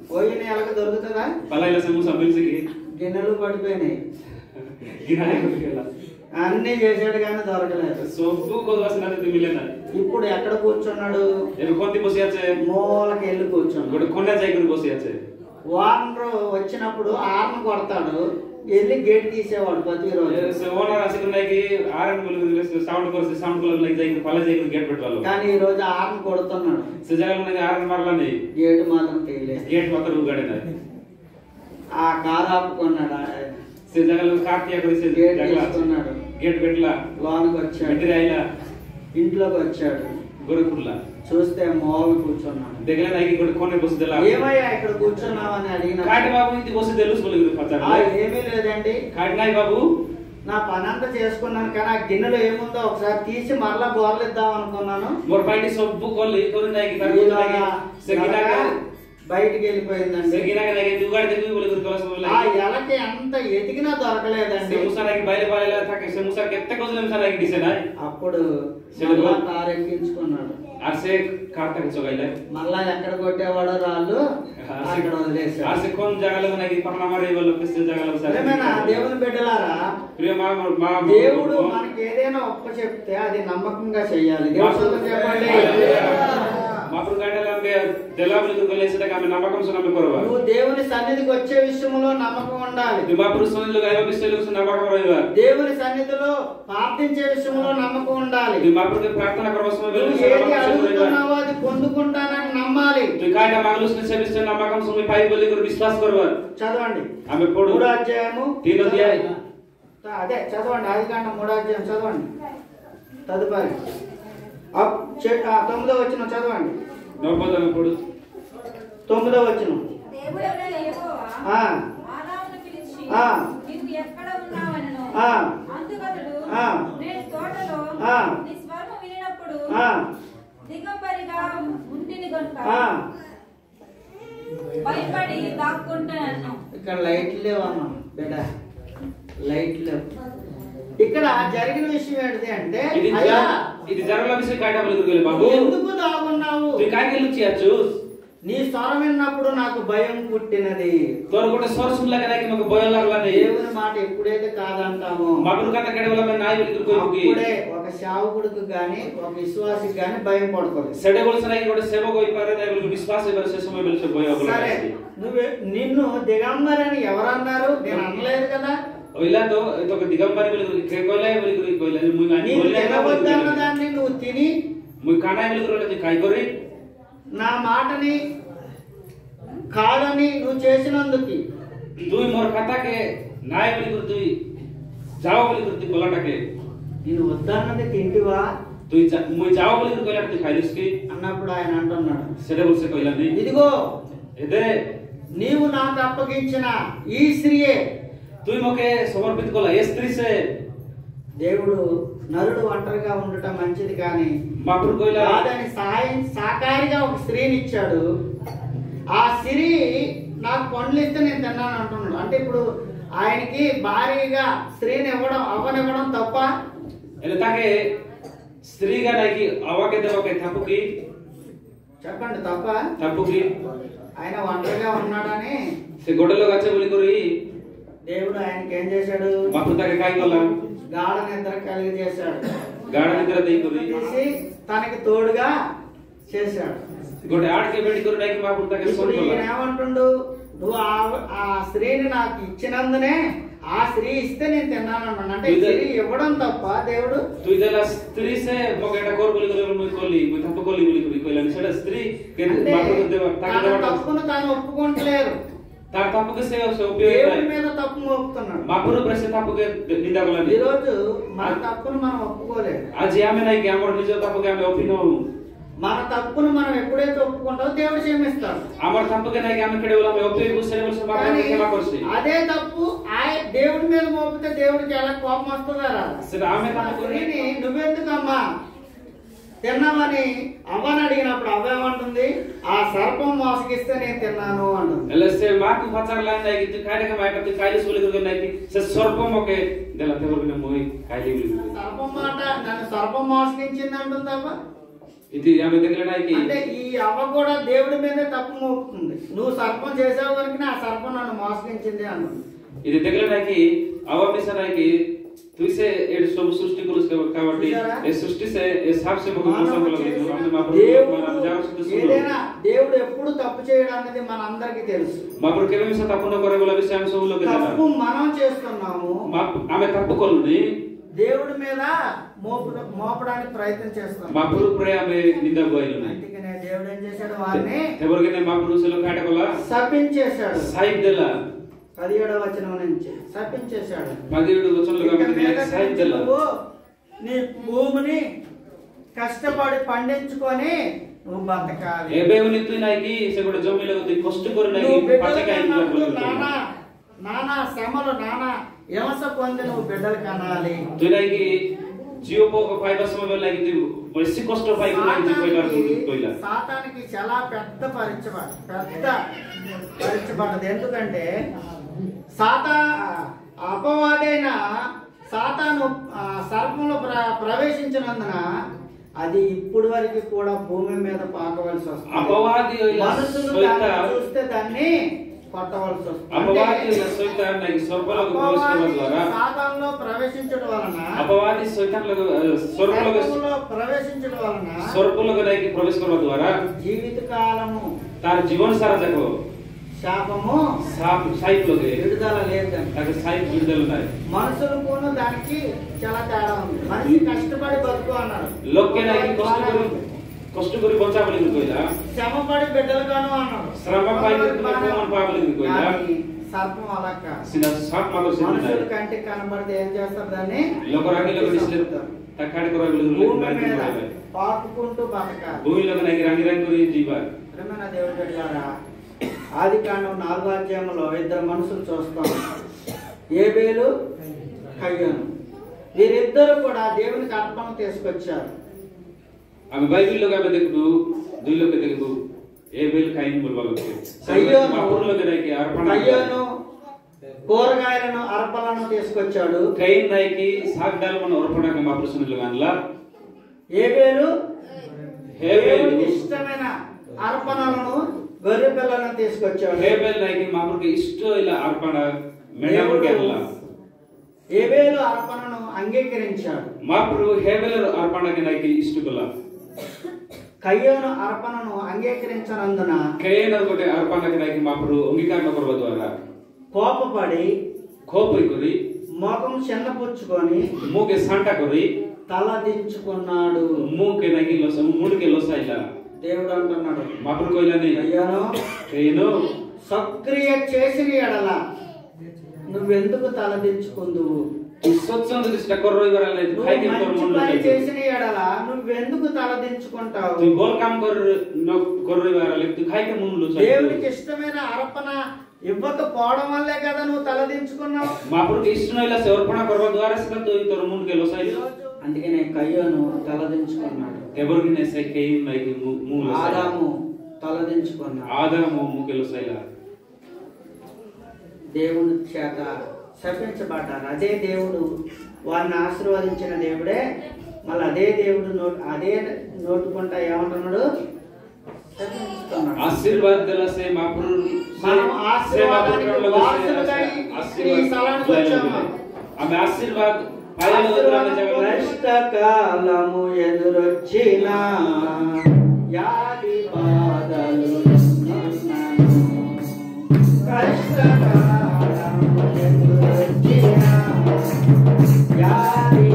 పోయిన ఎలక దొరుకుతుందా? पलाइला से मुसा मिल सकी గిన్నెలు పడిపోయినాయి. गिना के गेला అన్ని చేశాడు కానీ దొరకలేదు. सब कोजलासे नाते मिलेना ఇప్పుడు ఎక్కడ కూర్చున్నాడు? ए कोंती बसी আছে మూలకి వెళ్ళి కూర్చున్నాడు. गोटे कोंडा जाई बसी আছে వానరు వచ్చినప్పుడు ఆర్ను కొడతాడు, వెళ్ళి గేట్ తీసేవాడు ప్రతిరోజు. से ओनर आसे करना कि आरन बोल साउंड कर से साउंड कलर लग जाई पला जाई गेट పెట్టాలి. కానీ ఈ రోజు ఆర్ను కొడుతున్నాడు. से जगह में आरन मारला नहीं గేట్ మాత్రం తీయలేదు. गेट मात्र उगाड़े ना ఆ కారు ఆపుకున్నాడు. से जगह में काट दिया कर से గేట్ తీసుకున్నాడు. गेट పెట్టలా లోనికి వచ్చాడు. मित्र आइला ఇంట్లోకి వచ్చాడు. गोरखपुरला చూస్తే మోవి కూర్చున్నాడు. देखला नहीं कि गोटे कोने बस देला ఏమయ్యా ఇక్కడ కూర్చున్నావని అడిగిన काट बाबू इति बस देलुस बोले पचाड़ ఏమీ లేదండి, काट नहीं बाबू నా పని అంతా చేసుకున్నాను కానీ ఆ గిన్నెలో ఏముందో ఒకసారి తీసి మరలా బోర్లు ఇద్దాం అనుకున్నాను. मोर पार्टी सब बुक कर ले तोरे नहीं कि तार नहीं से गिना के బయటికి వెళ్ళిపోయిందండి. से गिना के नहीं जुगाड़ दे बोले कर कलस बोले ఆ ఎలకి ఎంత ఎదిగినా దొరకలేదండి. से मुसा नहीं बाइले बाइले था कि से मुसा कितने कोजले मुसा नहीं दिसे ना అప్పుడు से మళ్ళా కారు ఎక్కించుకున్నాడు. आर से कार तक चगाइले మళ్ళా ఎక్కడ కొట్టేవాడో రాళ్ళు అక్కడ వదిలేశాడు. आर से कौन जगह लगा नहीं पकड़ा मारे बोले किस जगह लगा ఏమైనా దేవుని బిడ్డలారా, प्रिय मां దేవుడు మనకి ఏదైనా ఒక్క చెప్తే అది నమ్మకంగా చేయాలి. దేవుడు సొంతం చెప్పండి. మాపురు గంటలంటే దెలాబులు కొలేసట కామె నమ్మకం సనమే కొరవా నువ్వు దేవుని సన్నిధికి వచ్చే విషయంలో నమ్మకం ఉండాలి. మాపురు సన్నిధిలో గైవ విషయాలు నమ్మకం రహివా దేవుని సన్నిధిలో ప్రార్థించే విషయంలో నమ్మకం ఉండాలి. మాపురు ప్రార్థన కర్మస్మ నువ్వు ఏది అడుగుతున్నావో అది పొందుకుంటానని నమ్మాలి. tu kaida maglus ne sebis namakan sumi pai boli kor Vishwas korwa చదవండి. ఆమె పొడు 3వ అధ్యాయము 3వ అధ్యాయం అదే చదవండి. ఆదికాండం 3వ అధ్యాయం చదవండి. తదుపరి 9వ వచనం చదవండి. నోపదమే పొడు 9వ వచనం. దేవుడైన యెహోవా ఆ ఆదామును పిలిచి ఆ నీవు ఎక్కడ ఉన్నావనెను. ఆ అందుకతడు ఆ నేను తోటలో ఆ నీ స్వరము వినినప్పుడు ఆ దిగంబరిగా ఉంటిని గనుక ఆ భయపడి దాక్కుంటానన్ను. ఇక్కడ లైట్లు లేవమ్మా బిడ్డ, లైట్లు లేవు. ఇక్కడ జరిగిన విషయం ఏంటి అంటే అయ్యా ఇది జరగల విషయం కాida boli kor బాబు ఎందుకు దాగున్నావు? tu kaige luciachu నీ స్వరం విన్నప్పుడు నాకు భయం పుట్టినది. తోర ଗୋଟେ స్వర सुनला के నాకు భయం लागला नहीं దేవుని మాట ఎప్పుడైతే కాదంటామో మాపురు కథ కడవల మే నాయి boli kor koyi అప్పుడే ఒక సేవకుడికి గాని ఒక విశ్వాసికి గాని భయం పడుతుంది. సెడే బోల్సన ఈ ଗୋଟେ సేవକ होई पारे नाही boli విశ్వాస బరి ସେ समय బలి से భయం సరే, लागला నిన్ను దిగంబరని ఎవరన్నారు? నేను అనలేదు కదా. ओइला तो एक दिगंबरी बोली के कोइला बोली कोइला मुई मानी నీవు बोले తినవద్దన్న దాన్ని నువ్వు తిని मुई खाना बोली कोइला काय करे నా మాటని కాదని నువ్వు చేసినందుకు दुई मोर खाता के नाय बोली कर दुई जाओ बोली कर दुई बोलाटा के నేను వద్దన్నది తింటివా दुई मुई जाओ बोली कर कोइला तू खाइलिस की అన్నప్పుడు ఆయన అంటున్నాడు, सेडे बोल से कोइला नहीं ఇదిగో एदे నీవు నాకు అప్పగించిన ఈ స్త్రీయే. तुई मोके समर्पित कोला ए स्त्री से దేవుడు నరుడు ఒంటరిగా ఉండటం మంచిది కానీ మాపురు కోయిలా కాదని సాకారిగా ఒక స్త్రీని ఇచ్చాడు. ఆ స్త్రీ నాకు పండ్లు ఇస్తే నేను తిన్నాను అంటున్నాడు. అంటే ఇప్పుడు ఆయనకి భారీగా స్త్రీని అవ్వనివ్వడం తప్ప? एले ताके स्त्री गा नाही की अवाके देवके थापु की చెప్పండి తప్ప? थापु की ఆయన ఒంటరిగా ఉన్నాడని से गोडलो गाचे बोली कोरी దేవుడు ఆయనకి ఏం చేశాడు? मापुर ताके काय कोला గాఢ నిద్ర కలిగజేశాడు. गाड़ा निद्रा देई कोरी తీసి తనకి తోడుగా చేశాడు. गोटे आड़ के बेटी कोरी नाही की मापुर ताके ఇప్పుడు सोन ఈయన कोला ఏమంటుండు? నువ్వు ఆ స్త్రీని నాకు ఇచ్చినందునే ఆ స్త్రీ ఇస్తే నేను తిన్నాను అన్నాడు. అంటే స్త్రీ ఇవ్వడం తప్ప దేవుడు तू इदेला स्त्री से मोकेटा कोर बोली कोरी मुई कोली मुई थापु कोली बोली कोरी कोइला सेडा स्त्री के मापुर देवा ताके తన देवा తప్పును తాను ఒప్పుకుంటలేరు. तार थापु के से उपयोग దేవుడి మీద తప్పు మోపుతున్నాడు. मापुर प्रसे थापु के निंदा कोला ఈ రోజు మన తప్పును మనం ఒప్పుకోలేదు. आज यामे नाही की हमर निज थापु के हम ओपिनो మన తప్పును మనం ఎప్పుడైతే ఒప్పుకుంటామో దేవుడు క్షమిస్తాడు. हमर थापु के नाही की हम केडे बोला हम ओपि गुस्से बोल से मापुर के क्षमा करसी అదే తప్పు దేవుడి మీద మోపితే దేవుడికి ఎలా కోపం వస్తుందా? सेडा आमे थापु कोरी నువ్వెందుకమ్మా తిన్నామని అవ్వని అడిగినప్పుడు అవ్వ ఏమంటుంది? ఆ సర్పం మోసగిస్తే నేను తిన్నాను అంటుంది. ఎలసే మాకు పచారలాంటి నాకి తు కాయక మాట తు కాయలు సోలిగ నాకి స సర్పం ఒకే దల తెవరున మోయి కాయలు సర్పం మాట నన్ను సర్పం మోసగించింది అంటుంది అవ్వ. ఇది ఆమె దగ్గర నాకి అంటే ఈ అవ్వ కూడా దేవుడి మీదే తప్పు మోపుతుంది. నువ్వు సర్పం చేసావు కనుక ఆ సర్పం నన్ను మోసగించింది అంటుంది. ఇది దగ్గర నాకి అవ్వ మిసరాకి तुझसे ये सब सृष्टि को उसके కాబట్టి ये सृष्टि से ये साफ से बहुत मौसम को लगे हमने మా ఏదైనా దేవుడు ఎప్పుడు తప్పు చేయడం అనేది మనందరికీ తెలుసు. మా पर केवल से तप्पु न करे वाला विषय हम सब लोग తప్పు మనం చేస్తున్నాము. ఆమె తప్పు కొల్ని దేవుడి మీద మోపడానికి ప్రయత్నం చేస్తున్నాం. మా పురు ప్రే ఆమె నింద పోయిన అందుకనే దేవుడు ఏం చేశాడు? వారిని ఎవరికైనా మా పురుషులు కాటకొల శపించేశాడు. సాయిబ్ దెలా 17వ వచనం నుంచి శపించేశాడు. 17 వచనంలో కాబట్టి సాయిబ్ దెలా నీ భూమిని కష్టపడి పండించుకొని నువ్వు బతకాలి. ఏబేవుని తునాకి సెగడ జమిలో కష్ట కొరు నాకి పచ్చకాయ నానా శ్రమలు నానా హింస పొంది నువ్వు బిడ్డలు కనాలి. తునాకి జీవపో ఫైబర్ సమయం లాగి వసి కష్ట ఫైబర్ సాతానికి చాలా పెద్ద పరీక్షపడ్డది. ఎందుకంటే అపవాదైన సాతాను సర్పంలో ప్రవేశించినందున అది ఇప్పుడు వరకు కూడా భూమి మీద పాకవలసి వస్తుంది. మనుషులు చూస్తే దాన్ని కొట్టవలసి వస్తుంది. సాతానులో ప్రవేశించడం వలన ప్రవేశించడం వలన జీవిత కాలము তার জীবন সারা দেখো శాపము సాయిప్ లోకి విడుదల లేదండి. তাকে సాయిప్ విడుదల নাই. మనుషులు కూడా దానికి చాలా తేడా ఉంది. మనిషి కష్టపడి బతుకు అన్నారు. లోకే నాకి কষ্ট করে বঞ্চাবলি কইলা శ్రమపడి బిడ్డలు గాను అన్నారు. శ్రమ పై కోమన్ పాబలి కইలా సర్పం అలాక సినా సాప్ మాలో సినా మనుషుల కంటికి కనబడితే ఏం చేస్తారు? దాన్ని లోకరాగి ఇస్తారు. తక్కడి కొరగలు పాటుకుంటూ బతకాలి. భూమిలో నాకి రంగి రంగురి జీవ ప్రేమన దేవుడి బిడ్డలారా, ఆదికాండం 4వ అధ్యాయంలో ఇద్దరు మనుషులు చూస్తాం. ఏబేలు కయ్యోను. వీరిద్దరు కూడా దేవునికి అర్పణ తీసుకొచ్చారు. ఆమె బైబిల్లో ఆమె দেখু দুই লোকে দেখু ఏబేలు కయ్యను బోల్వాలకి కయ్యోను కూరగాయలను అర్పణలను తీసుకొచ్చాడు. కయ్యన్ నాయకి సాగ్దాలను అర్పణకు మా ప్రశ్నలు గానలా ఏబేలు దేవునికి ఇష్టమైన అర్పణలను గొర్రె పిల్లలను తీసుకొచ్చాడు. ఏబేలు నాయకి మాపుకి ఇష్టం ఇలా అర్పణ మెడముకి అలా ఏబేలు అర్పణను అంగీకరించాడు. మాపురు హేబేలు అర్పణకి నాయకి ఇష్టకుల కయ్యోను అర్పణను అంగీకరించనందున కయ్యను ఒకటి అర్పణకి నాయకి మాపురు అంగీకారం కొరవ ద్వారా కోపపడి కోపైకురి ముఖం చిన్నపుచ్చుకొని మూకే సంట కొరి తల దించుకున్నాడు. మూకే నాయకి లోస మూడుకే లోస ఇలా దేవుడు అంటున్నాడు మాపురు కోయిలని కయ్యను సక్రియ చేసిన ఎడల నువ్వెందుకు తల దించుకుందువు? చేసిన ఎడల నువ్వెందుకు తల దించుకుంటావు? దేవుడికి ఇష్టమైన అర్పణ ఇవ్వకపోవడం వల్లే కదా నువ్వు తల దించుకున్నావు. అందుకనే కయ్యోను తల దించుకున్నాడు. ఆదాము తల దించుకున్నాడు. దేవుని చేత శపించబడ్డారు. అదే దేవుడు వారిని ఆశీర్వదించిన దేవుడే మళ్ళీ అదే దేవుడు అదే నోటుకుంటా ఏమంటున్నాడు? ఆశీర్వాద కష్టకాలము ఎదురొచ్చిన యాది బాధలు కష్టకాలము ఎదురొచ్చిన యాది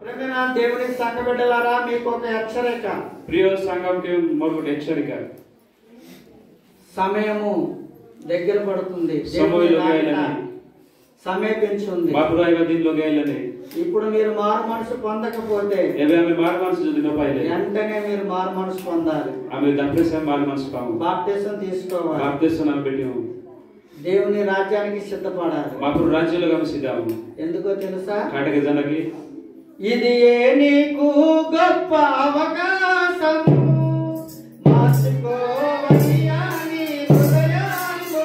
ప్రేమైన దేవుని సంఘ బిడ్డలారా, మీకు ఒక హెచ్చరిక. प्रिय సంఘంకి మరొక హెచ్చరిక. సమయము దగ్గర పడుతుంది, సమీపించింది. ఇప్పుడు మీరు మారు మనసు పొందకపోతే వెంటనే మీరు మారు మనసు పొందాలి. బాప్టిజం తీసుకోవాలి. దేవుని రాజ్యానికి సిద్ధపడాలి. ఎందుకో తెలుసా? ఇది నీకు గొప్ప అవకాశం, మార్చుకోవయ్యా నీ హృదయాన్ని.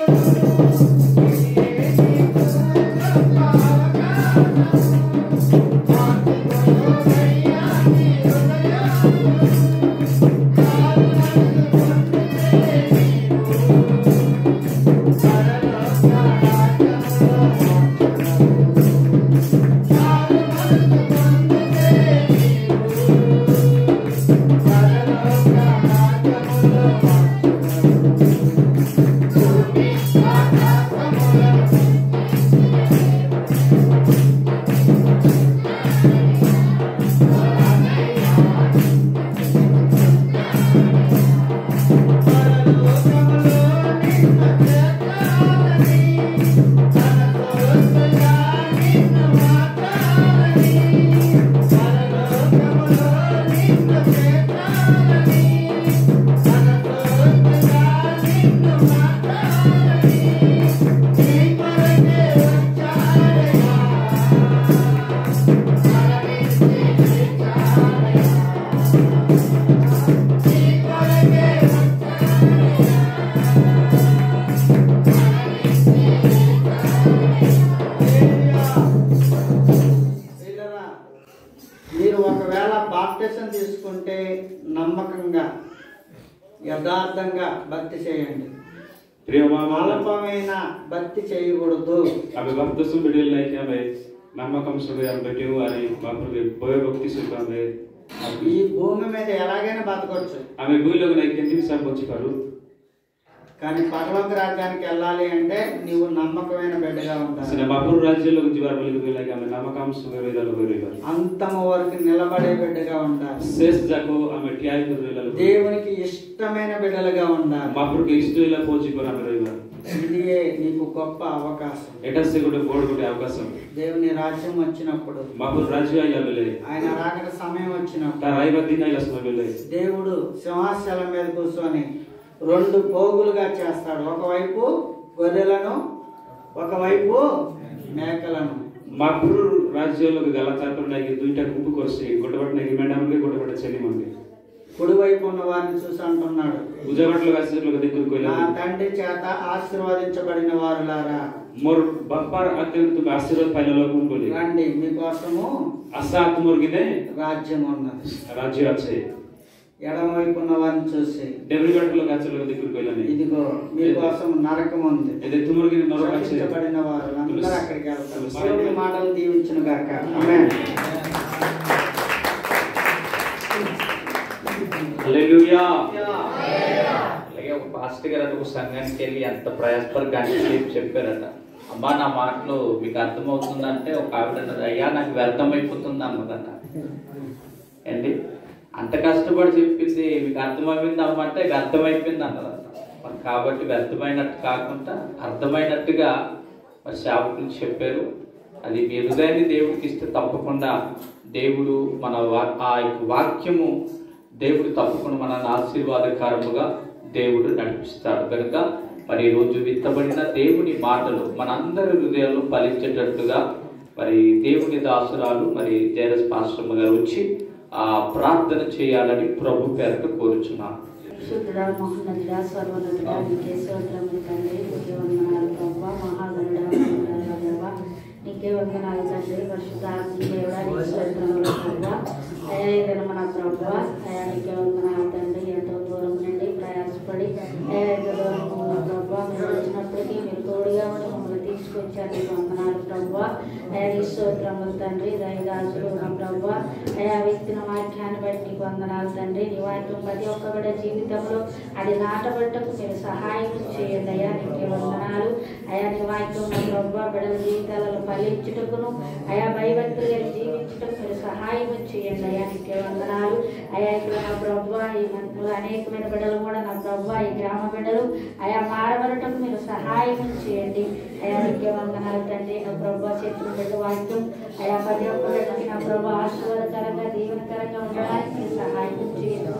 మీరు ఒకవేళ బాప్టిజం తీసుకుంటే నమ్మకంగా యథార్థంగా భక్తి చేయండి. అల్పమైన భక్తి చేయకూడదు. ఈ భూమి మీద ఎలాగైనా బతకొచ్చు, కానీ పరలోక రాజ్యానికి వెళ్ళాలి అంటే నీవు నమ్మకమైన బిడ్డగా ఉండాలి. అంతము వరకు నిలబడే బిడ్డగా ఉండాలి. దేవునికి ఇష్టమైన బిడ్డలుగా ఉండాలి. ఇది నీకు గొప్ప అవకాశం. దేవుని రాజ్యం వచ్చినప్పుడు, ఆయన రాకడ సమయం వచ్చినప్పుడు దేవుడు సింహాసనం మీద కూర్చొని 2 పోగులుగా చేస్తాడు. ఒకవైపు గొర్రెలను, ఒకవైపు మేకలను. महापुर राज्य दुईटा गुंपु कोसी गोटबट्ट मेंढामगे गोटबट्ट చెలిమంगे కుడివైపు ఉన్న వారిని చూసి అంటున్నాడు, ఉజగట్ల గాసిర్లకు దగ్గరికి వెళ్ళి నా తండ్రి చేత ఆశీర్వదించబడిన వారులారా, मोर बापार अत्यंत तुम आशीर्वाद पाइला बोली రండి మీకోసము आशा तुमर्गिने రాజ్యం ఉన్నది. राज्य আছে. ఎడమ వైపు ఉన్న వారిని చూసి డెబ్రిగట్ల గాసిర్లకు దగ్గరికి వెళ్ళని ఇదిగో మీకోసం నరకం ఉంది. ఇది तुमर्गिने నరకం আছে. ఆశీర్వదించబడిన వారులందరూ అక్కడికి వెళ్తారు. దేవుని మాటలు దీవించును గాక. ఆమేన్. హల్లెలూయా. అలాగే ఒక పాస్టర్ గారు ఒక సంఘానికి వెళ్ళి ఎంత ప్రయాసపడి గంట సేపు చెప్పారట. అమ్మా నా మాటలు మీకు అర్థమవుతుందంటే ఒక ఆవిడ అన్నది, అయ్యా నాకు వ్యర్థమైపోతుంది అన్నదట. ఏంటి అంత కష్టపడి చెప్పింది మీకు అర్థమైంది అమ్మంటే వ్యర్థమైపోయింది అన్నదట. మరి కాబట్టి వ్యర్థమైనట్టు కాకుండా అర్థమైనట్టుగా మరి సేవకులు చెప్పారు. అది మీ హృదయాన్ని దేవుడికి ఇస్తే తప్పకుండా దేవుడు మన ఆ యొక్క వాక్యము దేవుడు తప్పకుండా మనల్ని ఆశీర్వాదకరముగా దేవుడు నడిపిస్తాడు. కనుక మరి ఈరోజు విత్తబడిన దేవుని మాటలు మనందరి హృదయాల్లో ఫలించేటట్టుగా మరి దేవుని దాసురాలు మరి జయరస్ పాస్టర్ గారు వచ్చి ఆ ప్రార్థన చేయాలని ప్రభు పేరుతో కోరుచున్నాను. శుద్ధుడా మహోన్నతుడా సర్వోన్నతుడా నీకే స్తోత్రములు తండ్రి, నీకే వందనాలు ప్రభువా, మహాగణుడా దేవా నీకే వందనాలు తండ్రి, పరిశుద్ధాత్మ దేవుడా నీకే స్తోత్రములు ప్రభువా. అయా ఏదైనా మన ప్రభువా, అయా నీకే వందనాలు తండ్రి. ఎంతో దూరం నుండి ప్రయాసపడి అయా ఎంత దూరం ఉన్న ప్రభువా మీరు వచ్చినప్పటికీ మీరు తోడుగా ఉండి మమ్మల్ని తీసుకొచ్చారు. నీకు వందనాలు ప్రభువా. అయా నీ స్తోత్రములు తండ్రి. దయదాసులు ఉన్న ప్రభువా అయా వ్యక్తిన వాక్యాన్ని బట్టి నీకు వందనాలు తండ్రి. నీ వాక్యం ప్రతి ఒక్క బిడ్డ జీవితంలో అది నాటబట్టకు మీరు సహాయం చేయండి అయ్యా. నీకే వందనాలు అయా. నీ వాక్యం నా ప్రభు బిడ్డల జీవితాలలో ఫలించుటకును అయా భయభక్తులుగా జీవించుటకు మీరు సహాయం చేయండి అయ్యా. నీకే వందనాలు అయా. ఇక్కడ నా ప్రభు ఈ మంత్రులు అనేకమైన బిడ్డలు కూడా నా ప్రభు ఈ గ్రామ బిడ్డలు అయా మారబడటకు మీరు సహాయం చేయండి అయా. నీకే వందనాలు తండ్రి. నా ప్రభు చేతులు బిడ్డ వాక్యం అయా ప్రతి ఒక్క బిడ్డకి నా ప్రభు ఆశీర్వాదకరంగా దీవెనకరంగా ఉండడానికి మీరు సహాయం చేయండి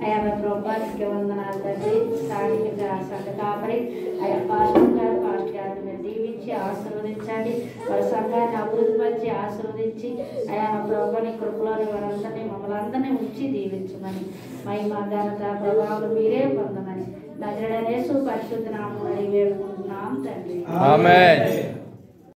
అయా. నా ప్రభు నీకే వందనాలు తండ్రి. స్థానిక సంఘ కాపరి అయా పాస్టర్ గారిని మీరు దీవించి ఆశీర్వదించండి. వారి సంఘాన్ని అభివృద్ధి పరిచి ఆశీర్వదించి అయా నా ప్రభు నీ కృపలోని వారందరినీ మమ్మల్ని అందరినీ ఉంచి దీవించమని మహిమ ఘనత ప్రభావం మీరే పొందమని నజరేయుడైన యేసు పరిశుద్ధ నామమున అడిగి వేడుకుంటున్నాం తండ్రి. ఆమేన్.